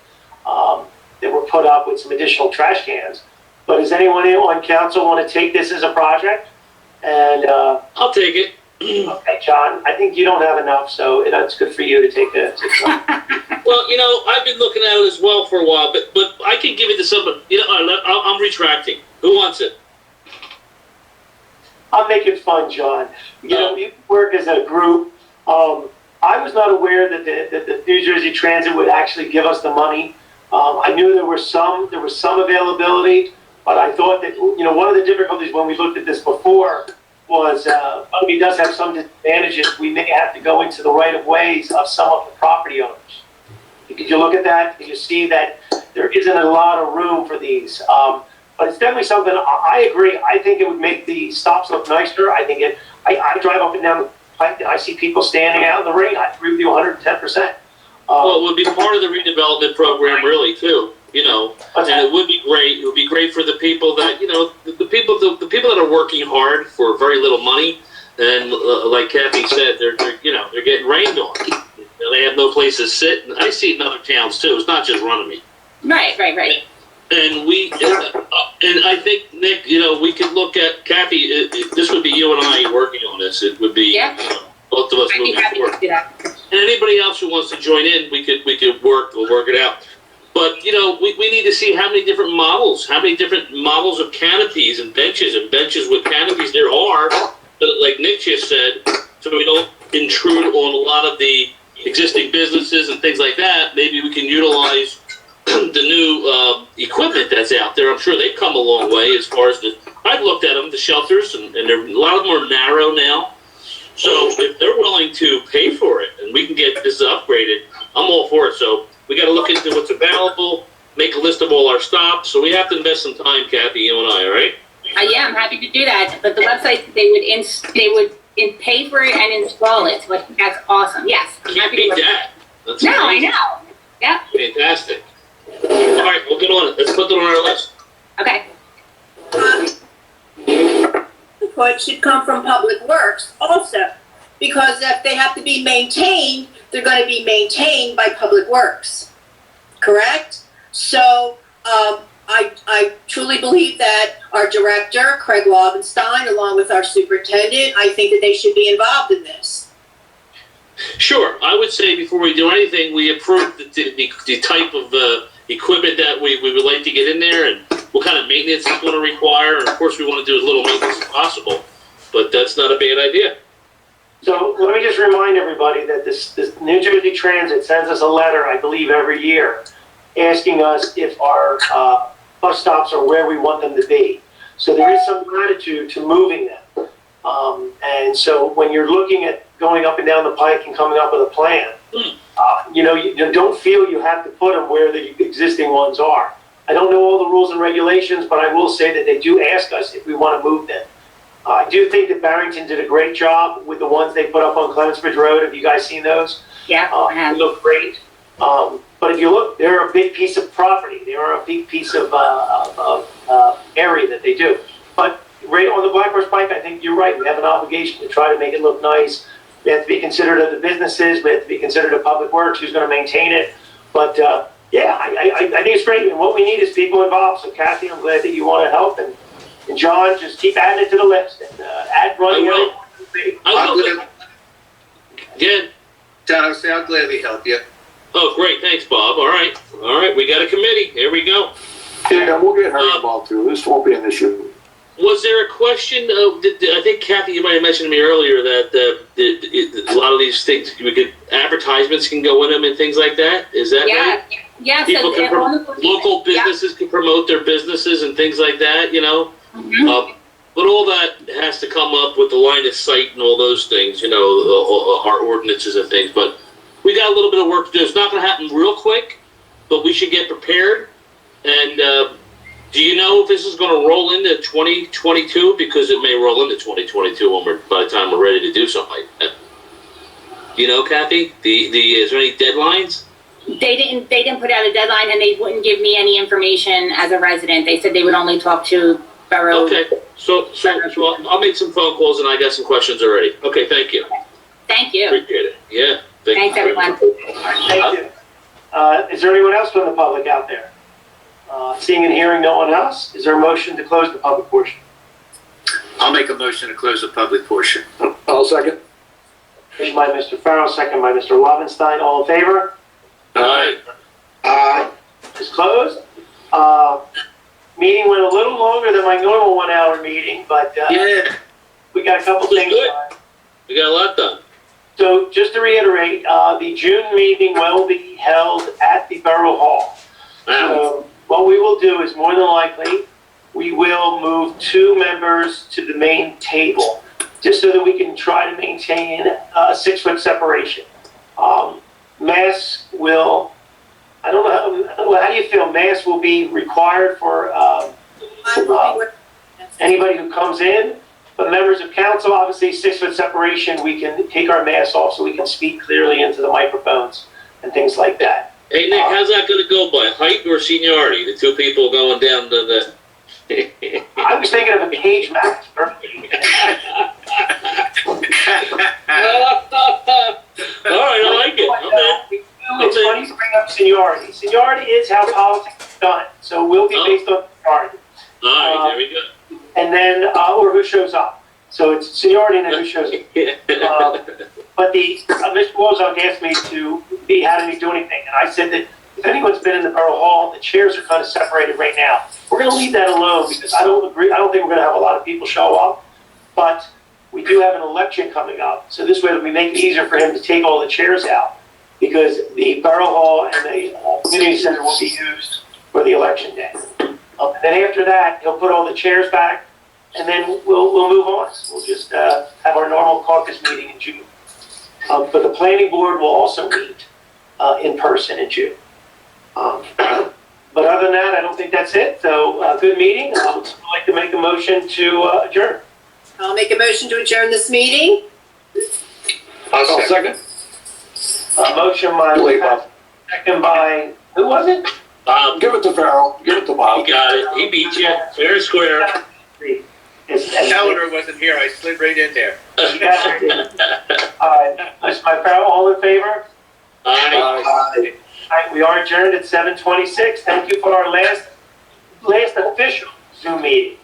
that were put up with some additional trash cans. But does anyone on council want to take this as a project? And I'll take it. Okay, John, I think you don't have enough, so it's good for you to take it. Well, I've been looking at it as well for a while, but I can give it to somebody. I'm retracting. Who wants it? I'm making fun, John. We work as a group. I was not aware that the New Jersey Transit would actually give us the money. I knew there was some availability, but I thought that one of the difficulties when we looked at this before was it does have some disadvantages. We may have to go into the right of ways of some of the property owners. If you look at that, you see that there isn't a lot of room for these. But it's definitely something, I agree. I think it would make the stops look nicer. I drive up and down the pike and I see people standing out in the rain. I agree with you 110%. Well, it would be part of the redevelopment program, really, too. And it would be great. It would be great for the people that, the people that are working hard for very little money. And like Kathy said, they're getting rained on. They have no place to sit. And I see it in other towns, too. It's not just Runnemede. Right. And I think, Nick, we could look at, Kathy, this would be you and I working on this. It would be both of us moving forward. And anybody else who wants to join in, we'll work it out. But, you know, we need to see how many different models of canopies and benches with canopies there are, but like Nick just said, so we don't intrude on a lot of the existing businesses and things like that. Maybe we can utilize the new equipment that's out there. I'm sure they've come a long way as far as I've looked at them, the shelters, and a lot of them are narrow now. So if they're willing to pay for it and we can get this upgraded, I'm all for it. So we got to look into what's available, make a list of all our stops. So we have to invest some time, Kathy, you and I, all right? Yeah, I'm happy to do that. But the website, they would pay for it and install it. So I think that's awesome. Yes, I'm Can't happy beat to. that. That's No, I amazing. know. Yeah. Fantastic. All right, we'll get on it. Let's put it on our list. Okay. Input should come from Public Works also, because if they have to be maintained, they're going to be maintained by Public Works, correct? So I truly believe that our director, Craig Lobenstein, along with our superintendent, I think that they should be involved in this. Sure. I would say before we do anything, we approve the type of equipment that we would like to get in there and what kind of maintenance it's going to require. And of course, we want to do as little maintenance as possible, but that's not a bad idea. So let me just remind everybody that this New Jersey Transit sends us a letter, I believe, every year, asking us if our bus stops are where we want them to be. So there is some latitude to moving them. And so when you're looking at going up and down the pike and coming up with a plan, you don't feel you have to put them where the existing ones are. I don't know all the rules and regulations, but I will say that they do ask us if we want to move them. I do think that Barrington did a great job with the ones they put up on Clemensbridge Road. Have you guys seen those? Yeah. They look great. But if you look, they're a big piece of property. They are a big piece of area that they do. But right on the Black Horse Pike, I think you're right. We have an obligation to try to make it look nice. We have to be considerate of the businesses. We have to be considerate of Public Works, who's going to maintain it. But yeah, I think it's great. And what we need is people involved. So Kathy, I'm glad that you want to help. And John, just keep adding it to the list and add running. I will. Again. John, I'll gladly help you. Oh, great. Thanks, Bob. All right. We got a committee. Here we go. Yeah, we'll get her involved too. This won't be an issue. Was there a question of, I think, Kathy, you might have mentioned to me earlier that a lot of these things, advertisements can go in them and things like that? Is that right? Yeah. People So local businesses can promote their businesses and things like that, Mm-hmm. But all that has to come up with the line of sight and all those things, our ordinances and things. But we got a little bit of work to do. It's not going to happen real quick, but we should get prepared. And do you know if this is going to roll into 2022? Because it may roll into 2022 by the time we're ready to do something like that. Do you know, Kathy? Is there any deadlines? They didn't put out a deadline, and they wouldn't give me any information as a resident. They said they would only talk to Borough. Okay, so I'll make some phone calls, and I got some questions already. Okay, thank you. Thank you. Appreciate it. Yeah. Thanks, everyone. Thank you. Is there anyone else from the public out there? Seeing and hearing no one else, is there a motion to close the public portion? I'll make a motion to close the public portion. I'll second. Motion by Mr. Farrell, second by Mr. Lobenstein. All in favor? Aye. Is closed. Meeting went a little longer than my normal 1 hour meeting, but Yeah. we got a couple things good. done. We got a lot done. So just to reiterate, the June meeting will be held at the Borough Hall. So what we will do is more than likely, we will move 2 members to the main table, just so that we can try to maintain a 6-foot separation. Masks will, I don't know, how do you feel? Masks will be required for anybody who comes in, but members of council, obviously 6-foot separation, we can take our masks off so we can speak clearly into the microphones and things like that. Hey, Nick, how's that going to go by? Height or seniority? The 2 people going down to the... I was thinking of a cage match. All right, I like it. It's funny to bring up seniority. Seniority is how politics is done, so we'll be based on seniority. All right, there we go. And then, or who shows up. So it's seniority and then who shows up. But Mr. Wozok asked me to be having me do anything, and I said that if anyone's been in the Borough Hall, the chairs are kind of separated right now. We're gonna leave that alone because I don't think we're gonna have a lot of people show up. But we do have an election coming up, so this way it'll be making it easier for him to take all the chairs out, because the Borough Hall and the Community Center will be used for the election day. And then after that, he'll put all the chairs back, and then we'll move on. We'll just have our normal caucus meeting in June. But the planning board will also meet in person in June. But other than that, I don't think that's it. So good meeting. I would like to make a motion to adjourn. I'll make a motion to adjourn this meeting. I'll second. Motion by, second by, who was it? Bob, Give it to Farrell, give it to Bob. he got it. He beat you. Fair and square. Eleanor wasn't here, I slid right in there. You got it. All right, my fellow, all in favor? Aye. All right, we are adjourned at 7:26. Thank you for our last official Zoom meeting.